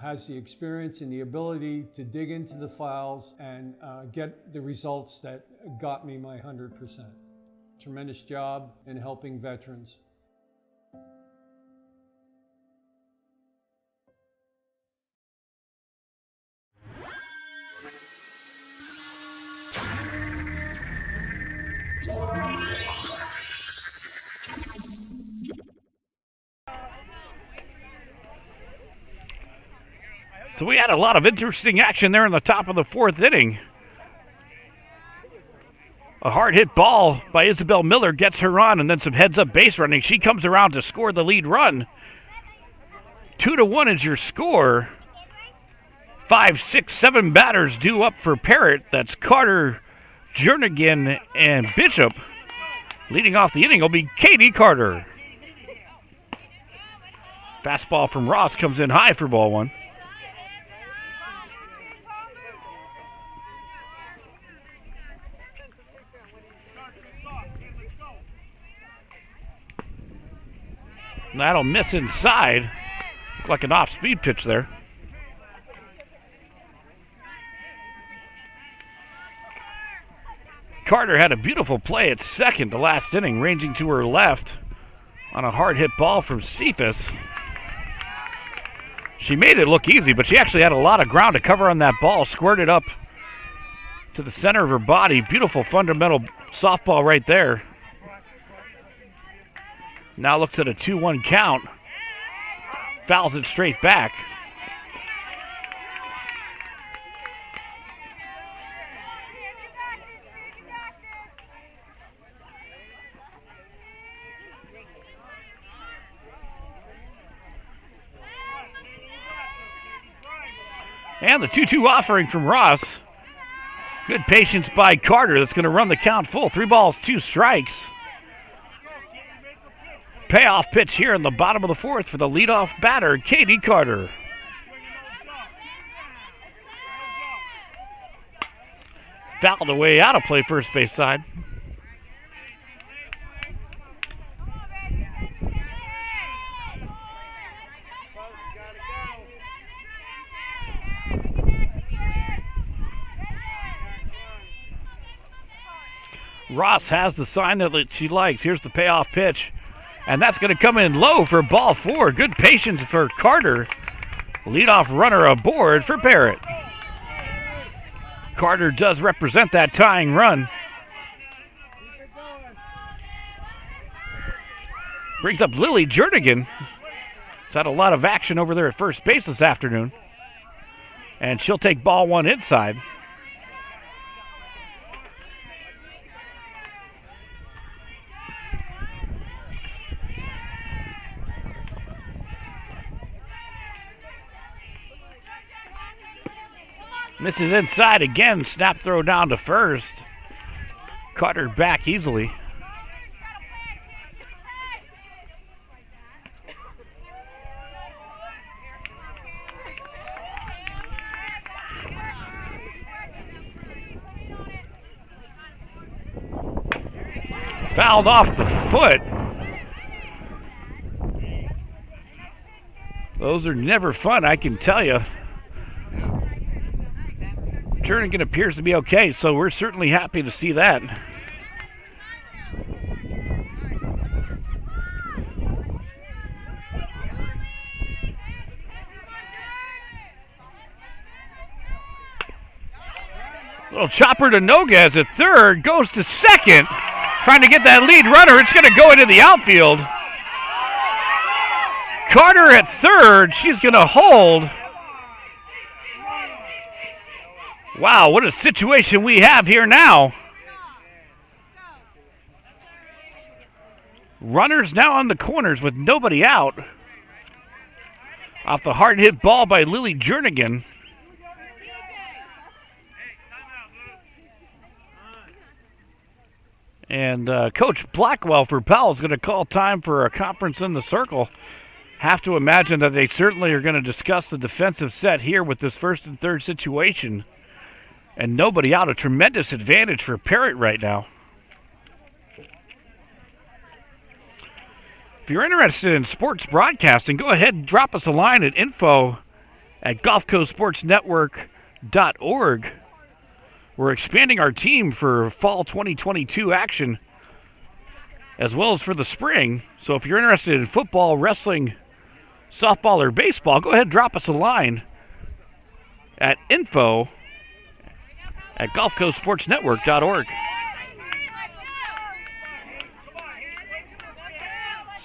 has the experience and the ability to dig into the files and get the results that got me my 100%. Tremendous job in helping veterans. So we had a lot of interesting action there in the top of the 4th inning. A hard hit ball by Isabel Miller gets her on, and then some heads up base running. She comes around to score the lead run. 2-1 is your score. 5, 6, 7 batters due up for Parrott. That's Carter, Jernigan, and Bishop. Leading off the inning will be Katie Carter. Fastball from Ross comes in high for ball 1. That'll miss inside. Looked like an off-speed pitch there. Carter had a beautiful play at second the last inning, ranging to her left on a hard hit ball from Cephas. She made it look easy, but she actually had a lot of ground to cover on that ball. Squirted up to the center of her body. Beautiful fundamental softball right there. Now looks at a 2-1 count. Fouls it straight back. And the 2-2 offering from Ross. Good patience by Carter. That's going to run the count full. 3 balls, 2 strikes. Payoff pitch here in the bottom of the 4th for the leadoff batter, Katie Carter. Fouled away out of play first base side. Ross has the sign that she likes. Here's the payoff pitch. And that's going to come in low for ball 4. Good patience for Carter. Leadoff runner aboard for Parrott. Carter does represent that tying run. Brings up Lily Jernigan. She's had a lot of action over there at first base this afternoon. And she'll take ball one inside. Misses inside again. Snap throw down to first. Caught her back easily. Fouled off the foot. Those are never fun, I can tell you. Jernigan appears to be okay, so we're certainly happy to see that. Little chopper to Noguez at third, goes to second. Trying to get that lead runner. It's going to go into the outfield. Carter at third. She's going to hold. Wow, what a situation we have here now. Runners now on the corners with nobody out. Off the hard hit ball by Lily Jernigan. And Coach Blackwell for Powell is going to call time for a conference in the circle. Have to imagine that they certainly are going to discuss the defensive set here with this first and third situation. And nobody out. A tremendous advantage for Parrott right now. If you're interested in sports broadcasting, go ahead and drop us a line at info@gulfcoastsportsnetwork.org. We're expanding our team for fall 2022 action as well as for the spring. So if you're interested in football, wrestling, softball, or baseball, go ahead and drop us a line at info@gulfcoastsportsnetwork.org.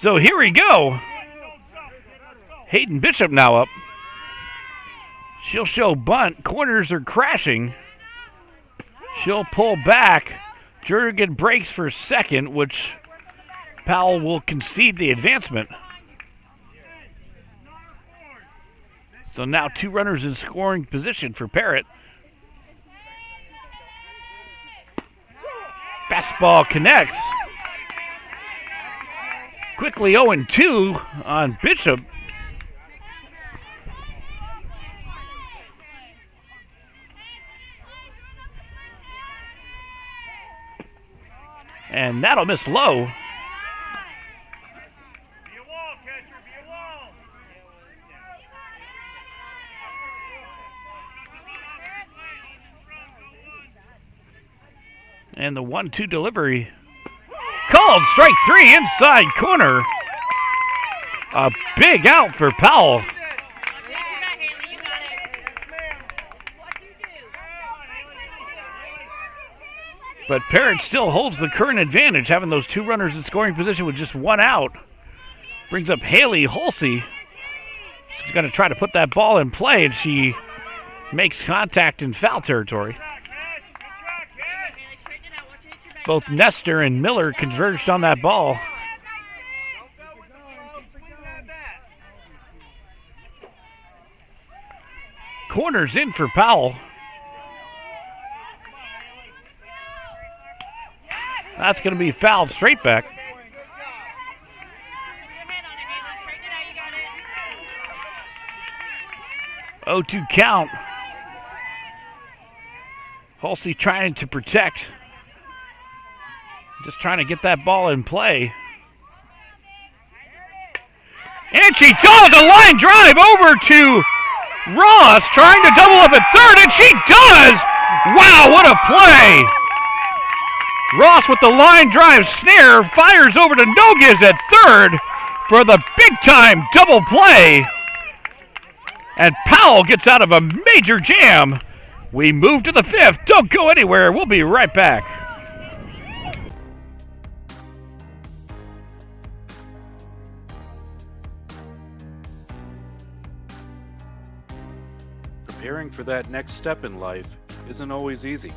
So here we go. Hayden Bishop now up. She'll show bunt. Corners are crashing. She'll pull back. Jernigan breaks for second, which Powell will concede the advancement. So now two runners in scoring position for Parrott. Fastball connects. Quickly 0-2 on Bishop. And that'll miss low. And the 1-2 delivery. Called strike three inside corner. A big out for Powell. But Parrott still holds the current advantage, having those two runners in scoring position with just one out. Brings up Haley Halsey. She's going to try to put that ball in play, and she makes contact in foul territory. Both Nestor and Miller converged on that ball. Corners in for Powell. That's going to be fouled straight back. 0-2 count. Halsey trying to protect. Just trying to get that ball in play. And she does a line drive over to Ross, trying to double up at third, and she does! Wow, what a play! Ross with the line drive snare fires over to Noguez at third for the big-time double play. And Powell gets out of a major jam. We move to the fifth. Don't go anywhere. We'll be right back. preparing for that next step in life isn't always easy.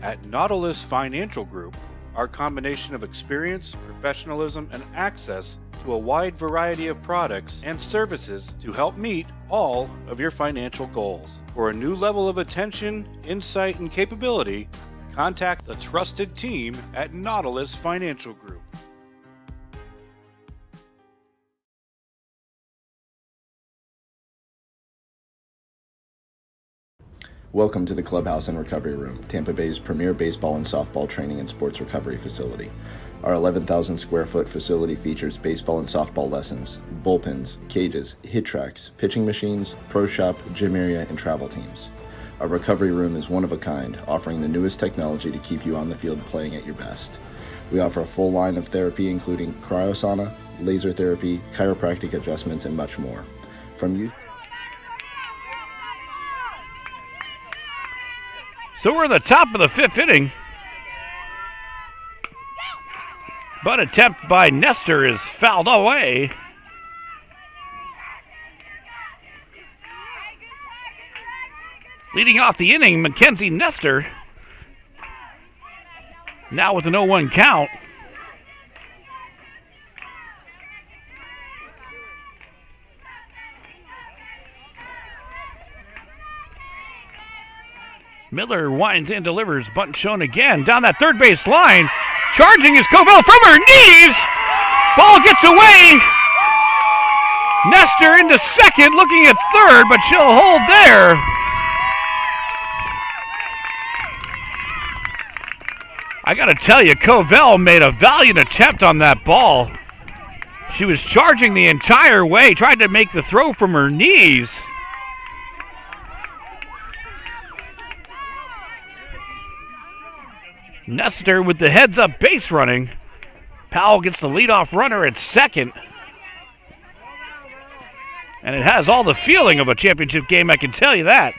At Nautilus Financial Group, our combination of experience, professionalism, and access to a wide variety of products and services to help meet all of your financial goals. For a new level of attention, insight, and capability, contact the trusted team at Nautilus Financial Group. Welcome to the Clubhouse and Recovery Room, Tampa Bay's premier baseball and softball training and sports recovery facility. Our 11,000 square foot facility features baseball and softball lessons, bullpens, cages, hit tracks, pitching machines, pro shop, gym area, and travel teams. Our recovery room is one of a kind, offering the newest technology to keep you on the field playing at your best. We offer a full line of therapy including cryosauna, laser therapy, chiropractic adjustments, and much more. From youth. So we're at the top of the fifth inning. But attempt by Nestor is fouled away. Leading off the inning, Mackenzie Nestor. Now with an 0-1 count. Miller winds in, delivers, bunt shown again, down that third base line. Charging is Covell from her knees. Ball gets away. Nestor into second, looking at third, but she'll hold there. I gotta tell you, Covell made a valiant attempt on that ball. She was charging the entire way, tried to make the throw from her knees. Nestor with the heads-up base running. Powell gets the leadoff runner at second. And it has all the feeling of a championship game, I can tell you that.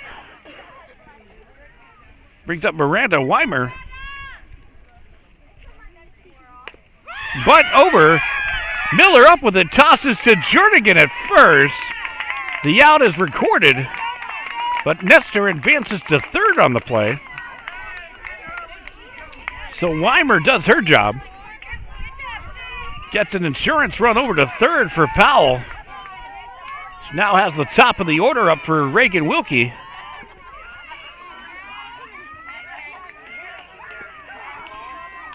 Brings up Miranda Weimer. Butt over. Miller up with it, tosses to Jernigan at first. The out is recorded, but Nestor advances to third on the play. So Weimer does her job. Gets an insurance run over to third for Powell. She now has the top of the order up for Reagan Wilkie.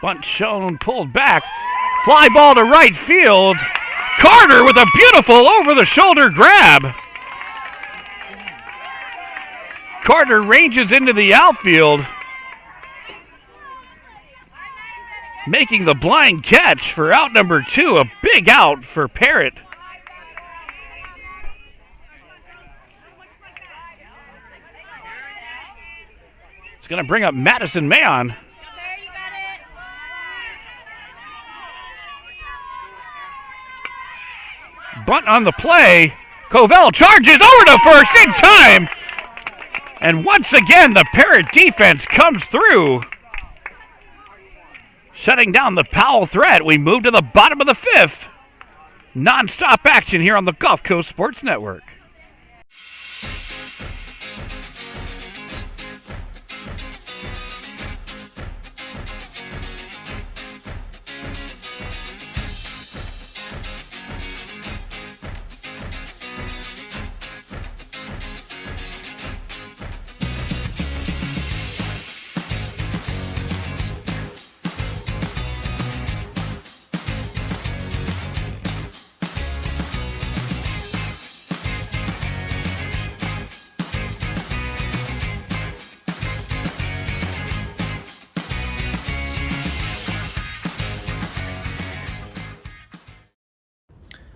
Bunt shown, pulled back. Fly ball to right field. Carter with a beautiful over-the-shoulder grab. Carter ranges into the outfield, making the blind catch for out number 2, a big out for Parrott. It's going to bring up Madison Mayon. Bunt on the play. Covell charges over to first in time. And once again, the Parrott defense comes through, shutting down the Powell threat. We move to the bottom of the fifth. Non-stop action here on the Gulf Coast Sports Network.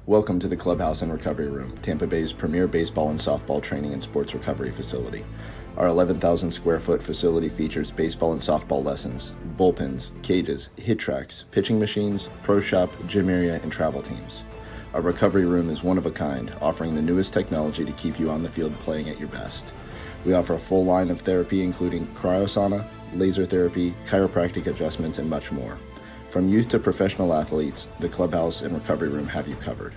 Welcome to the Clubhouse and Recovery Room, Tampa Bay's premier baseball and softball training and sports recovery facility. Our 11,000 square foot facility features baseball and softball lessons, bullpens, cages, hit tracks, pitching machines, pro shop, gym area, and travel teams. Our recovery room is one of a kind, offering the newest technology to keep you on the field playing at your best. We offer a full line of therapy including cryosauna, laser therapy, chiropractic adjustments, and much more. From youth to professional athletes, the Clubhouse and Recovery Room have you covered.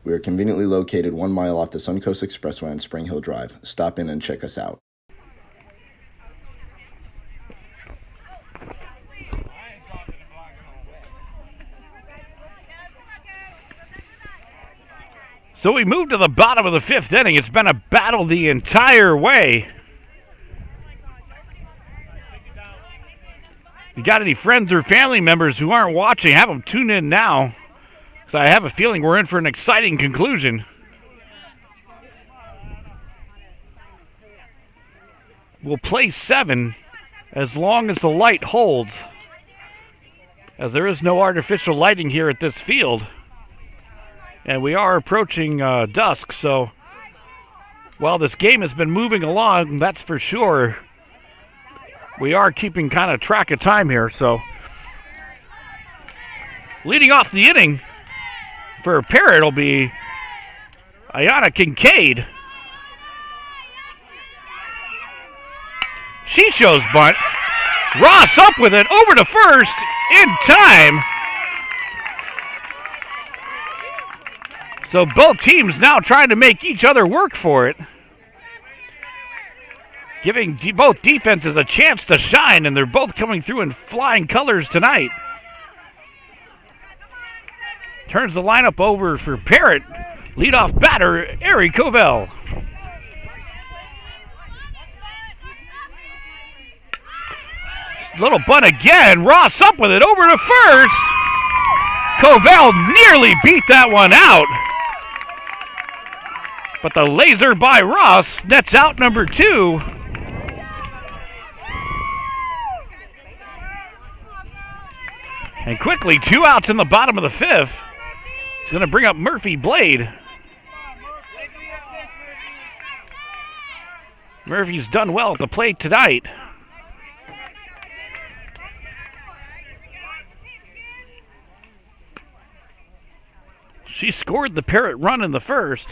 We are conveniently located 1 mile off the Suncoast Expressway on Spring Hill Drive. Stop in and check us out. So we move to the bottom of the 5th inning. It's been a battle the entire way. If you got any friends or family members who aren't watching, have them tune in now. So I have a feeling we're in for an exciting conclusion. We'll play 7 as long as the light holds, as there is no artificial lighting here at this field. And we are approaching dusk, so while this game has been moving along, that's for sure, we are keeping kind of track of time here. So leading off the inning for Parrott will be Ayana Kincaid. She shows bunt. Ross up with it, over to first, in time. So both teams now trying to make each other work for it, giving both defenses a chance to shine, and they're both coming through in flying colors tonight. Turns the lineup over for Parrott. Leadoff batter, Ari Covell. Little bunt again. Ross up with it, over to first. Covell nearly beat that one out. But the laser by Ross nets out number 2. And quickly, 2 outs in the bottom of the 5th. It's going to bring up Murphy Blade. Murphy's done well at the plate tonight. She scored the Parrott run in the first.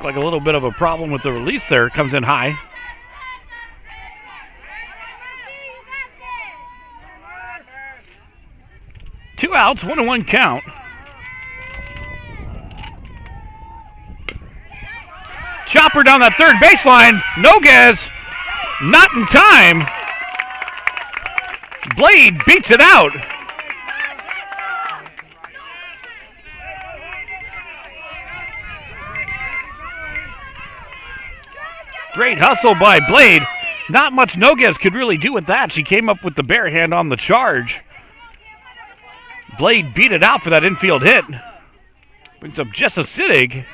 Like a little bit of a problem with the release there. Comes in high. Two outs, 1-1 count. Chopper down that third baseline. Noguez, not in time. Blade beats it out. Great hustle by Blade. Not much Noguez could really do with that. She came up with the bare hand on the charge. Blade beat it out for that infield hit. Brings up Jessa Sittig.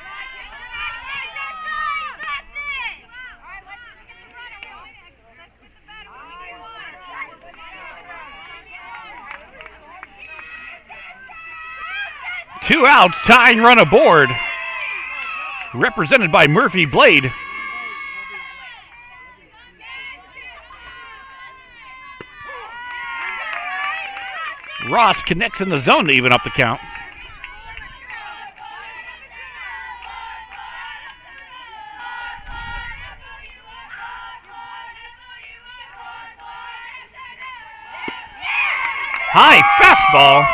Two outs, tying run aboard. Represented by Murphy Blade. Ross connects in the zone to even up the count. High fastball.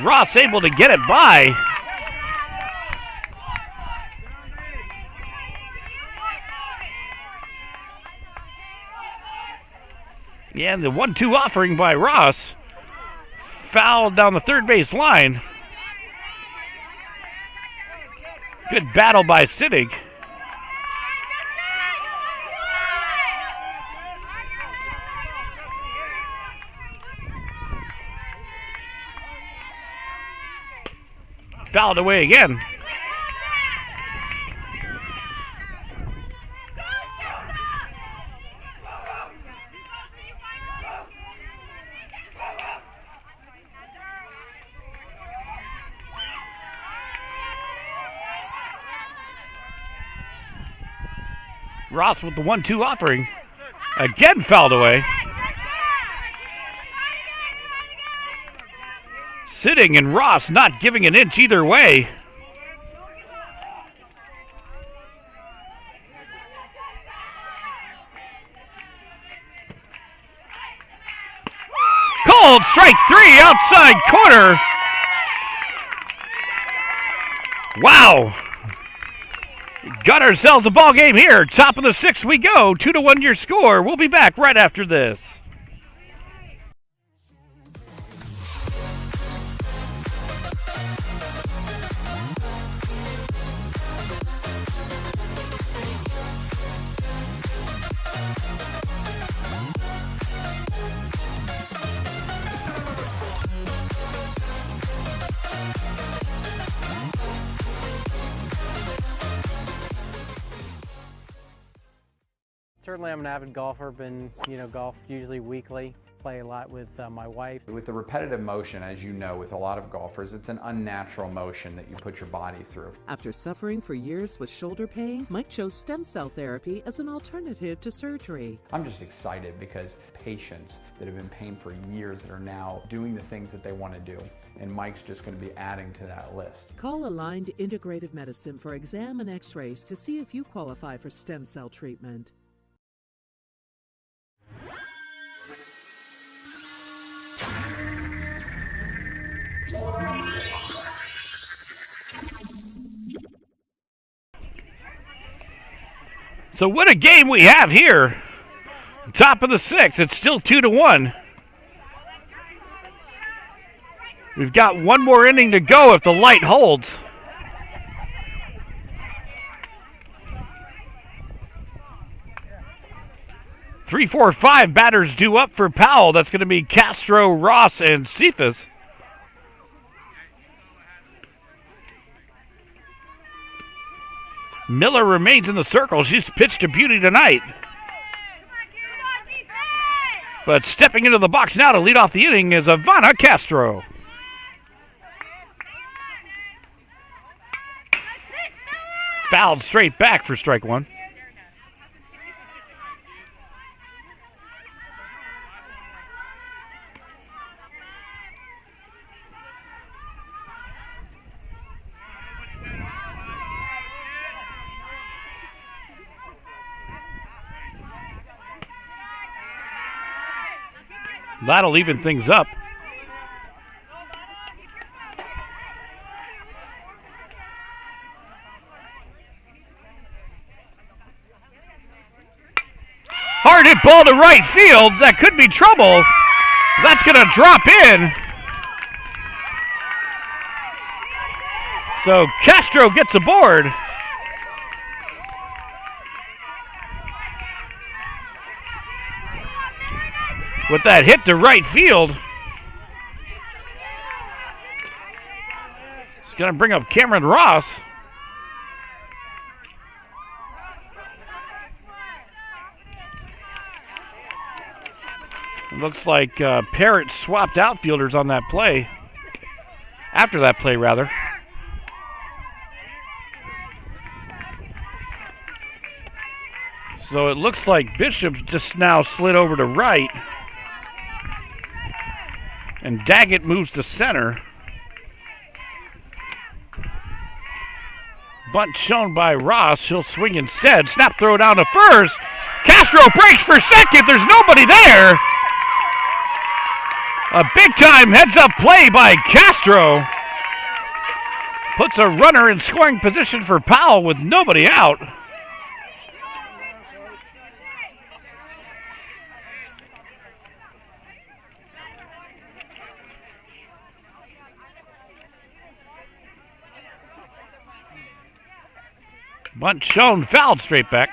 Ross able to get it by. Yeah, and the 1-2 offering by Ross. Foul down the third base line. Good battle by Sittig. Fouled away again. Ross with the 1-2 offering. Again fouled away. sitting and Ross not giving an inch either way. Called strike 3 outside corner. Wow. Got ourselves a ball game here. Top of the 6th we go. 2-1 your score. We'll be back right after this. Certainly I'm an avid golfer, been, golf usually weekly, play a lot with my wife. With the repetitive motion, as you know, with a lot of golfers, it's an unnatural motion that you put your body through. After suffering for years with shoulder pain, Mike chose stem cell therapy as an alternative to surgery. I'm just excited because patients that have been paying for years that are now doing the things that they want to do. And Mike's just going to be adding to that list. Call Aligned Integrative Medicine for exam and x-rays to see if you qualify for stem cell treatment. So what a game we have here. Top of the 6th. It's still 2-1. We've got one more inning to go if the light holds. Three, four, five batters due up for Powell. That's going to be Castro, Ross, and Cephas. Miller remains in the circle. She's pitched a beauty tonight. But stepping into the box now to lead off the inning is Ivana Castro. Fouled straight back for strike 1. That'll even things up. Hard hit ball to right field. That could be trouble. That's going to drop in. So Castro gets aboard. With that hit to right field. It's going to bring up Cameron Ross. It looks like Parrott swapped outfielders on that play. After that play, rather. So it looks like Bishop's just now slid over to right. And Daggett moves to center. Bunt shown by Ross. He'll swing instead. Snap throw down to first. Castro breaks for second. There's nobody there. A big-time heads-up play by Castro. Puts a runner in scoring position for Powell with nobody out. Bunt shown, fouled straight back.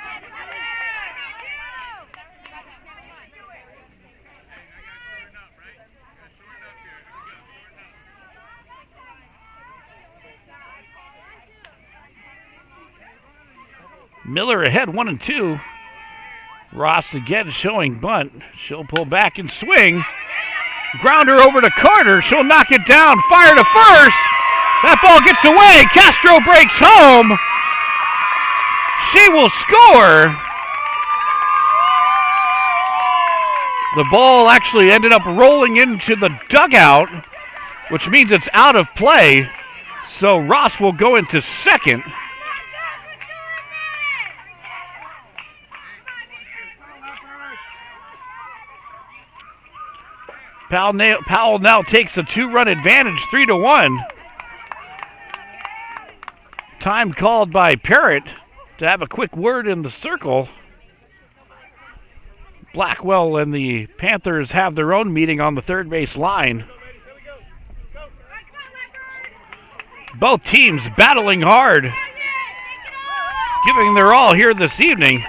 Miller ahead 1-2. Ross again showing bunt. She'll pull back and swing. Grounder over to Carter. She'll knock it down. Fire to first. That ball gets away. Castro breaks home. She will score. The ball actually ended up rolling into the dugout which means it's out of play. So Ross will go into second. Powell now takes a 2-run advantage, 3-1. Time called by Parrott to have a quick word in the circle. Blackwell and the Panthers have their own meeting on the third base line. Both teams battling hard, giving their all here this evening.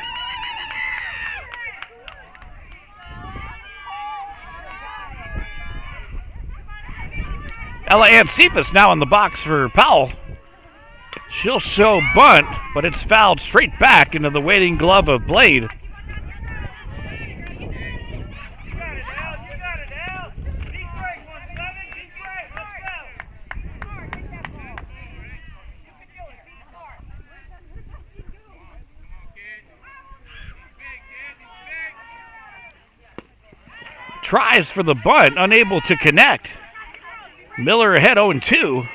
Ella Ann Cephas now in the box for Powell. She'll show bunt, but it's fouled straight back into the waiting glove of Blade. Tries for the bunt, unable to connect. Miller ahead 0-2.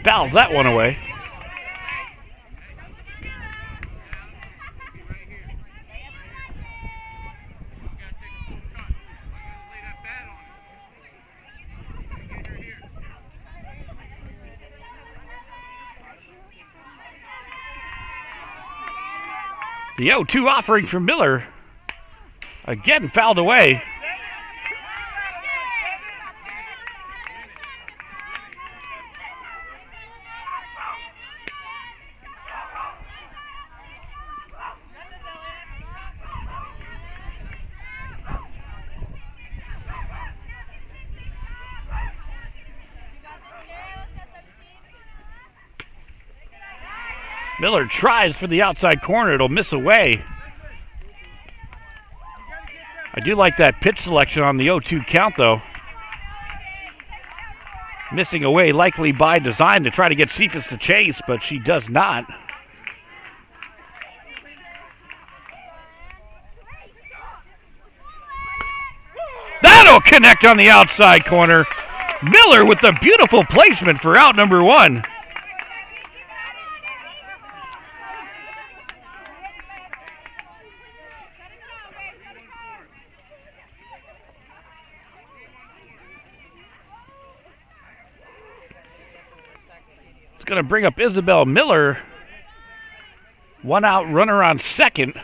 Fouls that one away. The 0-2 offering from Miller. Again fouled away. Miller tries for the outside corner. It'll miss away. I do like that pitch selection on the 0-2 count, though. Missing away, likely by design to try to get Cephas to chase, but she does not. That'll connect on the outside corner. Miller with the beautiful placement for out number one. Going to bring up Isabel Miller. One out runner on second.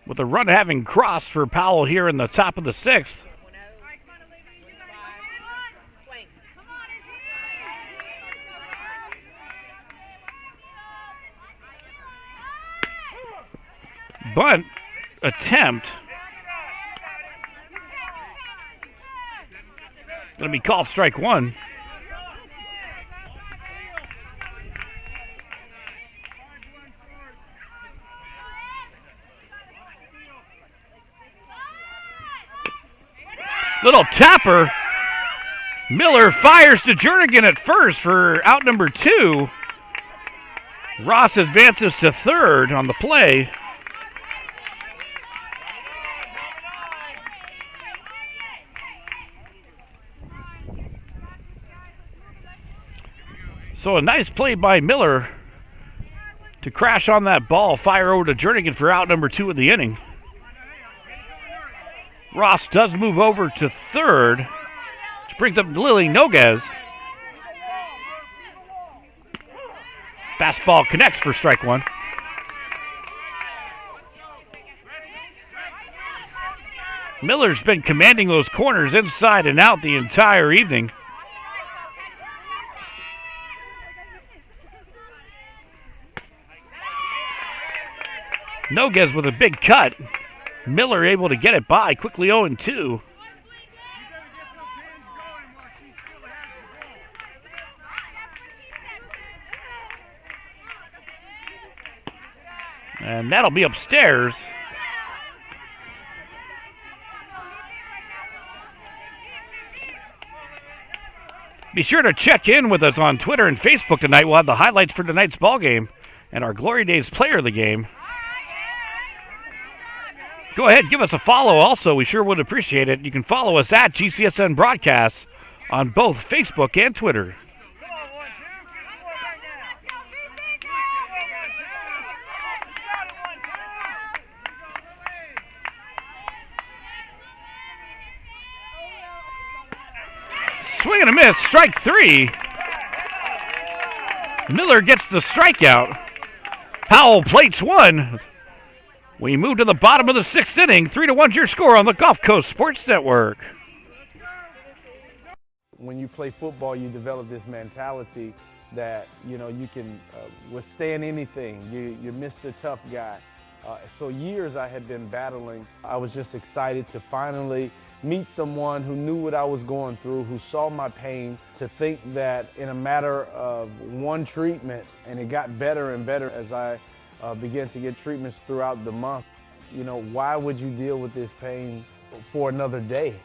With a run having crossed for Powell here in the top of the sixth. Bunt attempt. Going to be called strike one. Little tapper. Miller fires to Jernigan at first for out number two. Ross advances to third on the play. So a nice play by Miller to crash on that ball, fire over to Jernigan for out number two of the inning. Ross does move over to third, which brings up Lily Noguez. Fastball connects for strike one. Miller's been commanding those corners inside and out the entire evening. Noguez with a big cut. Miller able to get it by, quickly 0-2. And that'll be upstairs. Be sure to check in with us on Twitter and Facebook tonight. We'll have the highlights for tonight's ball game and our Glory Days player of the game. Go ahead, give us a follow also. We sure would appreciate it. You can follow us at GCSN Broadcasts on both Facebook and Twitter. Swing and a miss, strike three. Miller gets the strikeout. Powell plates one. We move to the bottom of the sixth inning. 3-1's your score on the Gulf Coast Sports Network. When you play football, you develop this mentality that, you know, you can withstand anything. You're Mr. Tough Guy. So years I had been battling. I was just excited to finally meet someone who knew what I was going through, who saw my pain, to think that in a matter of one treatment, and it got better and better as I began to get treatments throughout the month. You know, why would you deal with this pain for another day?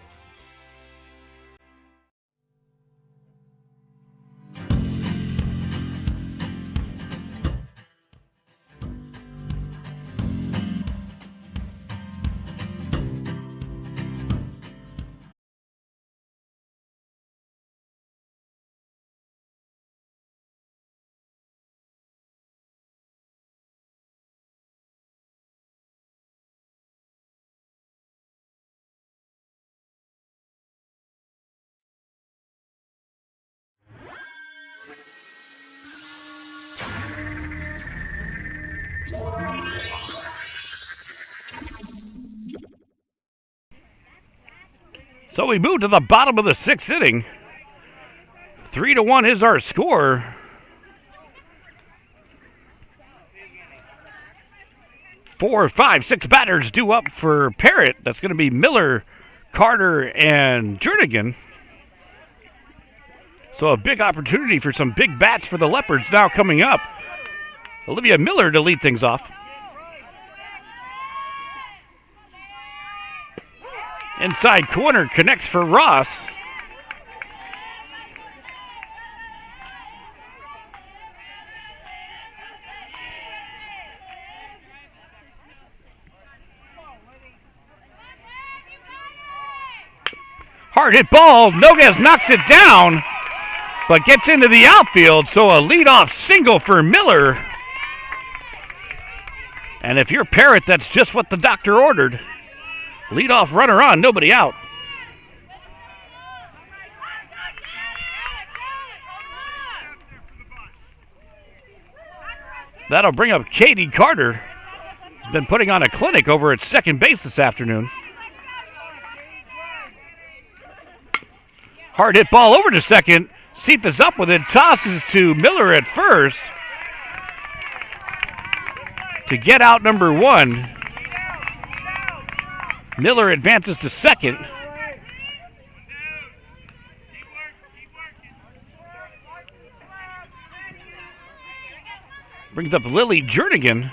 So we move to the bottom of the sixth inning. 3-1 is our score. 4, 5, 6 batters due up for Parrott. That's going to be Miller, Carter, and Jernigan. So a big opportunity for some big bats for the Leopards now coming up. Olivia Miller to lead things off. Inside corner connects for Ross. Hard hit ball. Noguez knocks it down, but gets into the outfield. So a leadoff single for Miller. And if you're Parrott, that's just what the doctor ordered. Leadoff runner on, nobody out. That'll bring up Katie Carter. Has been putting on a clinic over at second base this afternoon. Hard hit ball over to second. Seath is up with it, tosses to Miller at first to get out number one. Miller advances to second. Brings up Lily Jernigan.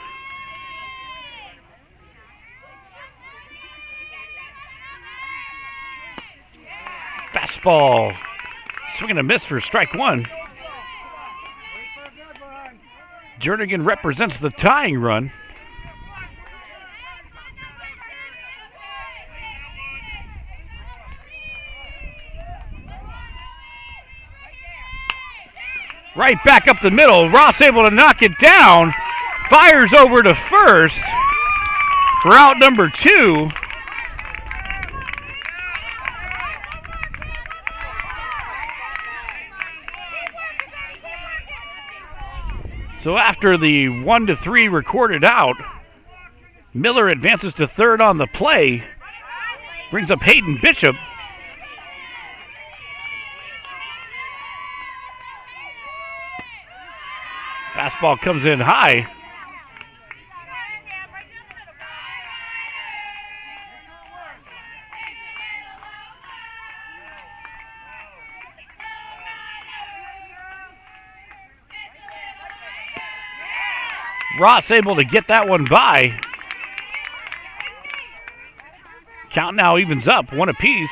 Fastball. Swing and a miss for strike one. Jernigan represents the tying run. Right back up the middle. Ross able to knock it down. Fires over to first for out number two. So after the 1-3 recorded out, Miller advances to third on the play. Brings up Hayden Bishop. Fastball comes in high. Ross able to get that one by. Count now evens up, one apiece.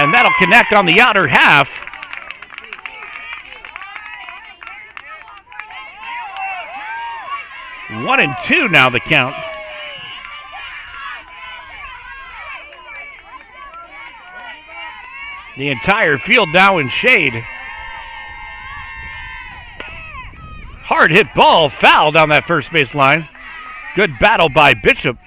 And that'll connect on the outer half. One and two now the count. The entire field now in shade. Hard hit ball, foul down that first base line. Good battle by Bishop.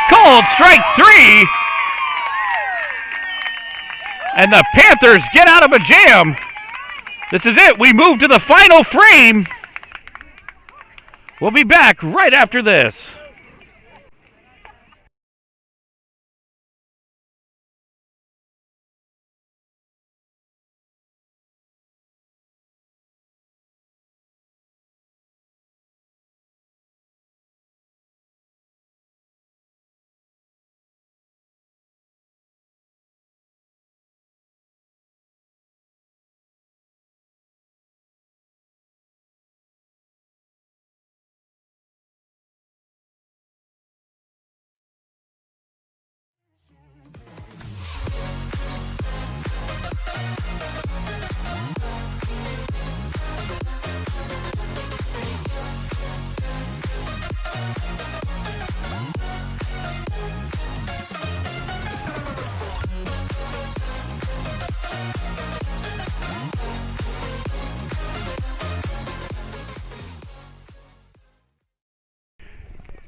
Called strike three. And the Panthers get out of a jam. This is it. We move to the final frame. We'll be back right after this.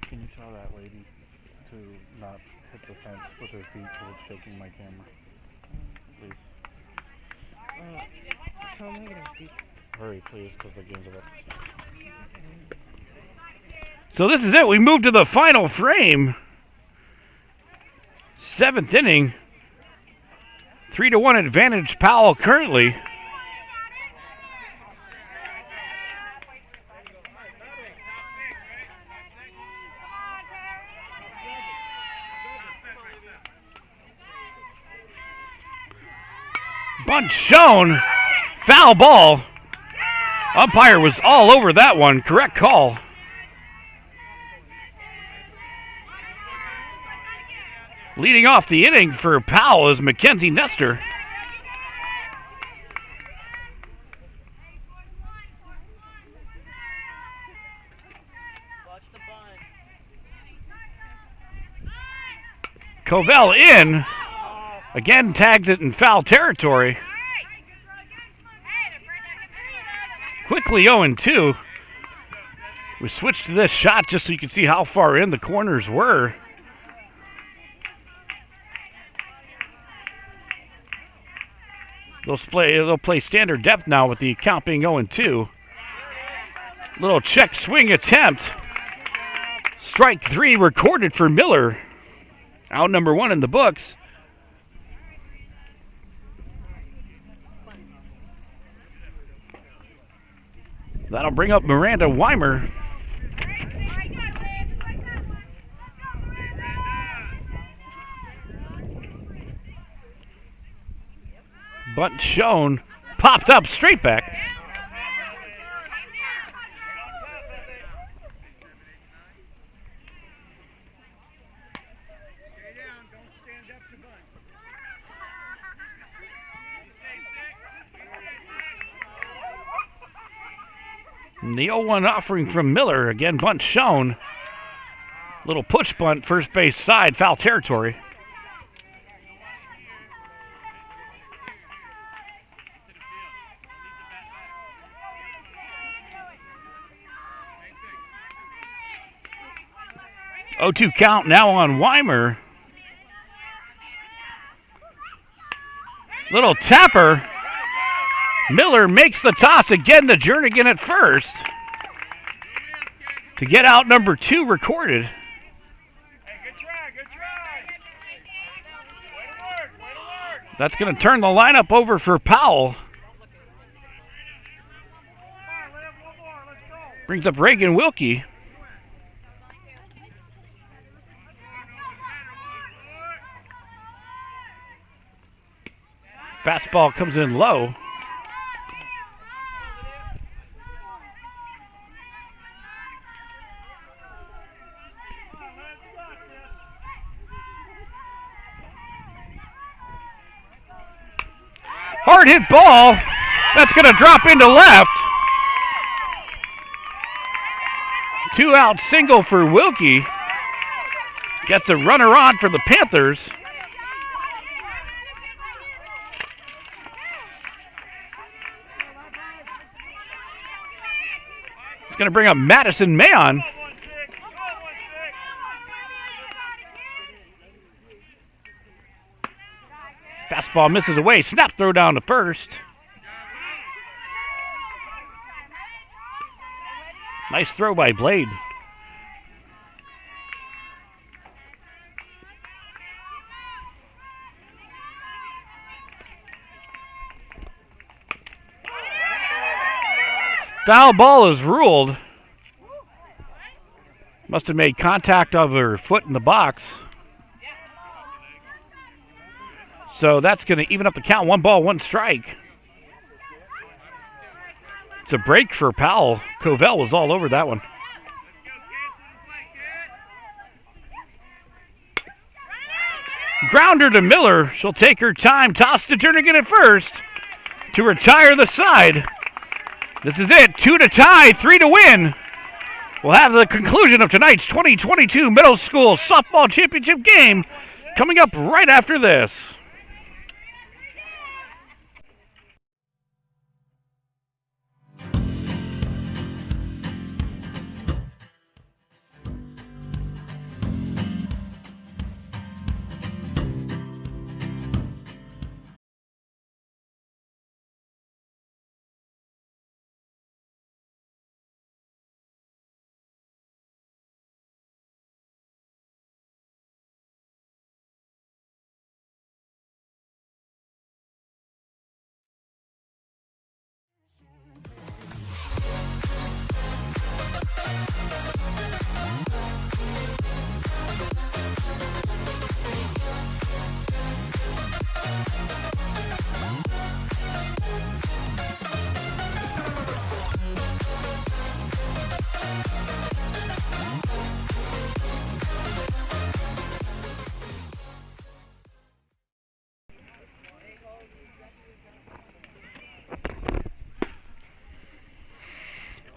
Can you tell that lady to not hit the fence with her feet because it's shaking my camera? Please. How am I gonna speak? Hurry, please, because the game's about to start. So this is it. We move to the final frame. Seventh inning. 3-1 advantage Powell currently. Bunt shown. Foul ball. Umpire was all over that one. Correct call. Leading off the inning for Powell is Mackenzie Nestor. Covell in. Again tags it in foul territory. Quickly 0-2. We switched to this shot just so you can see how far in the corners were. They'll play standard depth now with the count being 0-2. Little check swing attempt. Strike three recorded for Miller. Out number one in the books. That'll bring up Miranda Weimer. Bunt shown, popped up straight back. And the 0-1 offering from Miller. Again, bunt shown. Little push bunt, first base side, foul territory. Oh, 0-2 count now on Weimer. Little tapper. Miller makes the toss again to Jernigan at first to get out number two recorded. That's going to turn the lineup over for Powell. Brings up Reagan Wilkie. Fastball comes in low. Hard hit ball. That's going to drop into left. 2-out single for Wilkie. Gets a runner on for the Panthers. It's going to bring up Madison Mayon. Fastball misses away. Snap throw down to first. Nice throw by Blade. Foul ball is ruled. Must have made contact of her foot in the box. So that's going to even up the count. 1 ball, 1 strike. It's a break for Powell. Covell was all over that one. Grounder to Miller. She'll take her time. Toss to Jernigan at first to retire the side. This is it. 2 to tie, 3 to win. We'll have the conclusion of tonight's 2022 Middle School Softball Championship game coming up right after this.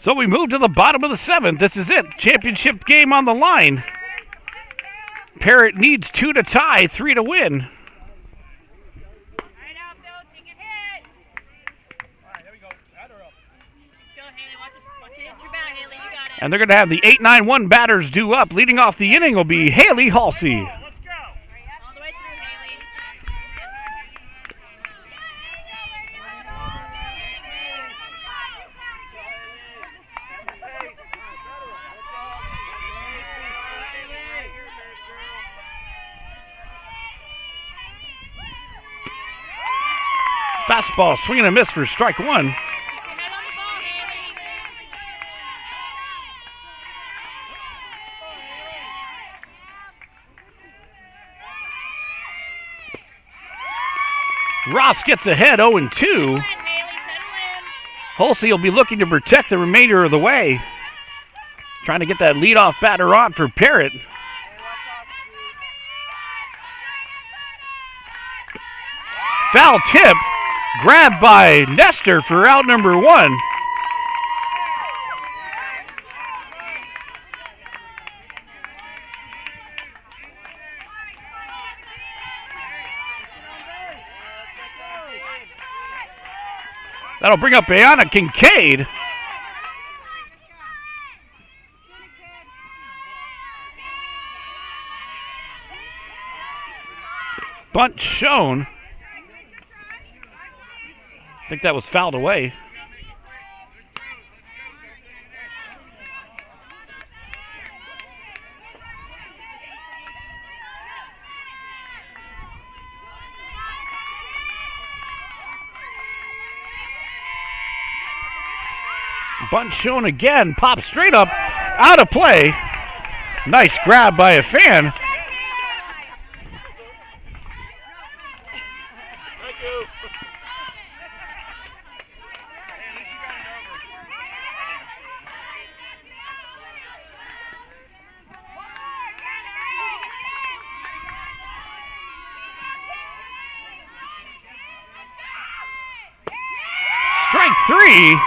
So we move to the bottom of the 7th. This is it. Championship game on the line. Parrott needs 2 to tie, 3 to win. And they're going to have the 8-9-1 batters due up. Leading off the inning will be Haley Halsey. Fastball, swing and a miss for strike 1. Ross gets ahead 0-2. Halsey will be looking to protect the remainder of the way. Trying to get that leadoff batter on for Parrott. Foul tip. Grabbed by Nestor for out number 1. That'll bring up Ayana Kincaid. Bunt shown. I think that was fouled away. Bunt shown again. Pop straight up. Out of play. Nice grab by a fan. 3.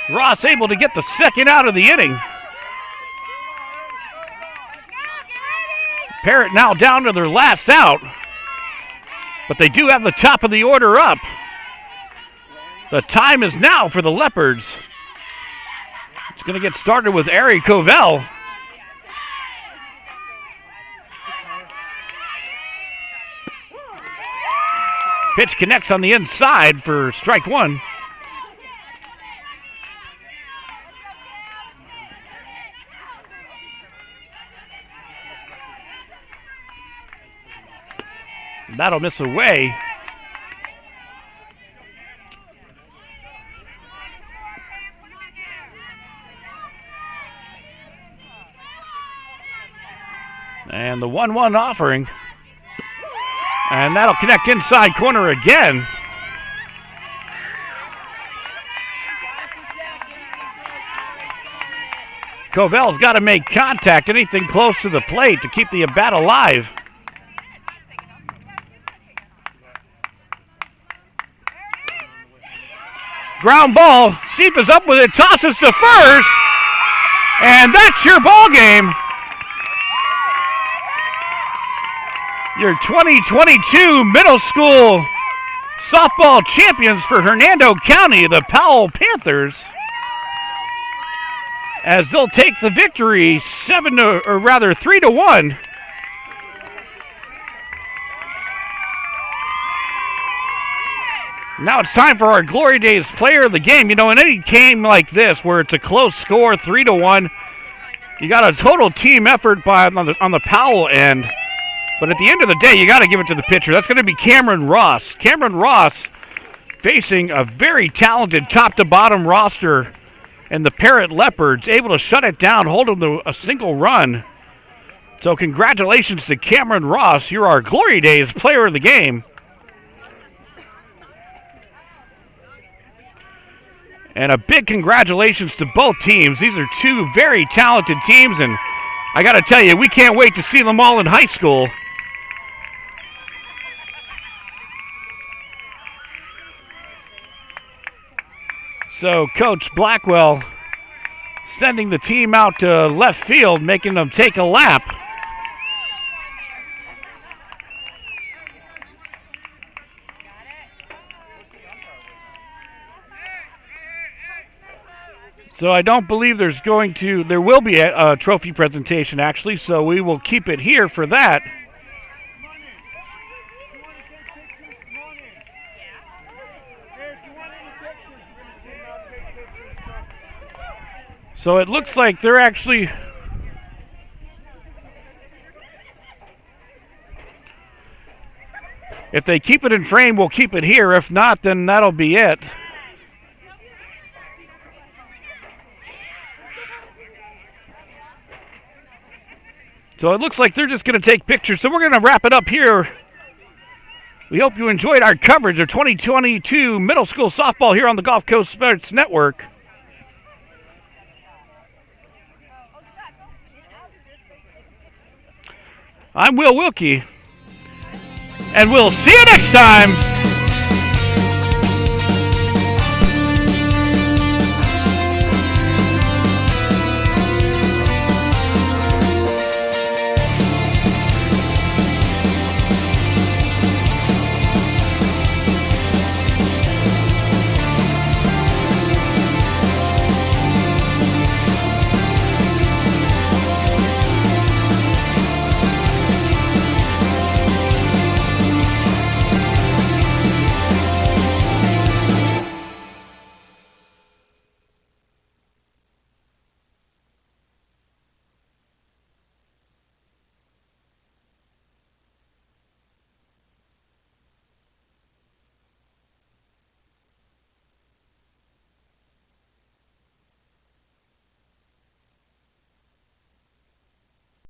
Ross able to get the second out of the inning. Parrott now down to their last out, but they do have the top of the order up. The time is now for the Leopards. It's going to get started with Ari Covell. Pitch connects on the inside for strike 1. That'll miss away. And the 1-1 offering. And that'll connect inside corner again. Covell's got to make contact, anything close to the plate to keep the at-bat alive. Ground ball. Seep is up with it, tosses to first. And that's your ball game. Your 2022 middle school softball champions for Hernando County, the Powell Panthers, as they'll take the victory 3-1. Now it's time for our Glory Days player of the game. You know, in any game like this where it's a close score, 3-1, you got a total team effort on the Powell end. But at the end of the day, you got to give it to the pitcher. That's going to be Cameron Ross. Cameron Ross facing a very talented top-to-bottom roster, and the Parrott Leopards able to shut it down, hold them to a single run. So congratulations to Cameron Ross. You're our Glory Days player of the game. And a big congratulations to both teams. These are two very talented teams, and I got to tell you, we can't wait to see them all in high school. So Coach Blackwell sending the team out to left field, making them take a lap. So I don't believe there will be a trophy presentation actually, so we will keep it here for that. So it looks like they're actually... If they keep it in frame, we'll keep it here. If not, then that'll be it. So it looks like they're just going to take pictures. So we're going to wrap it up here. We hope you enjoyed our coverage of 2022 middle school softball here on the Gulf Coast Sports Network. I'm Will Wilkie, and we'll see you next time.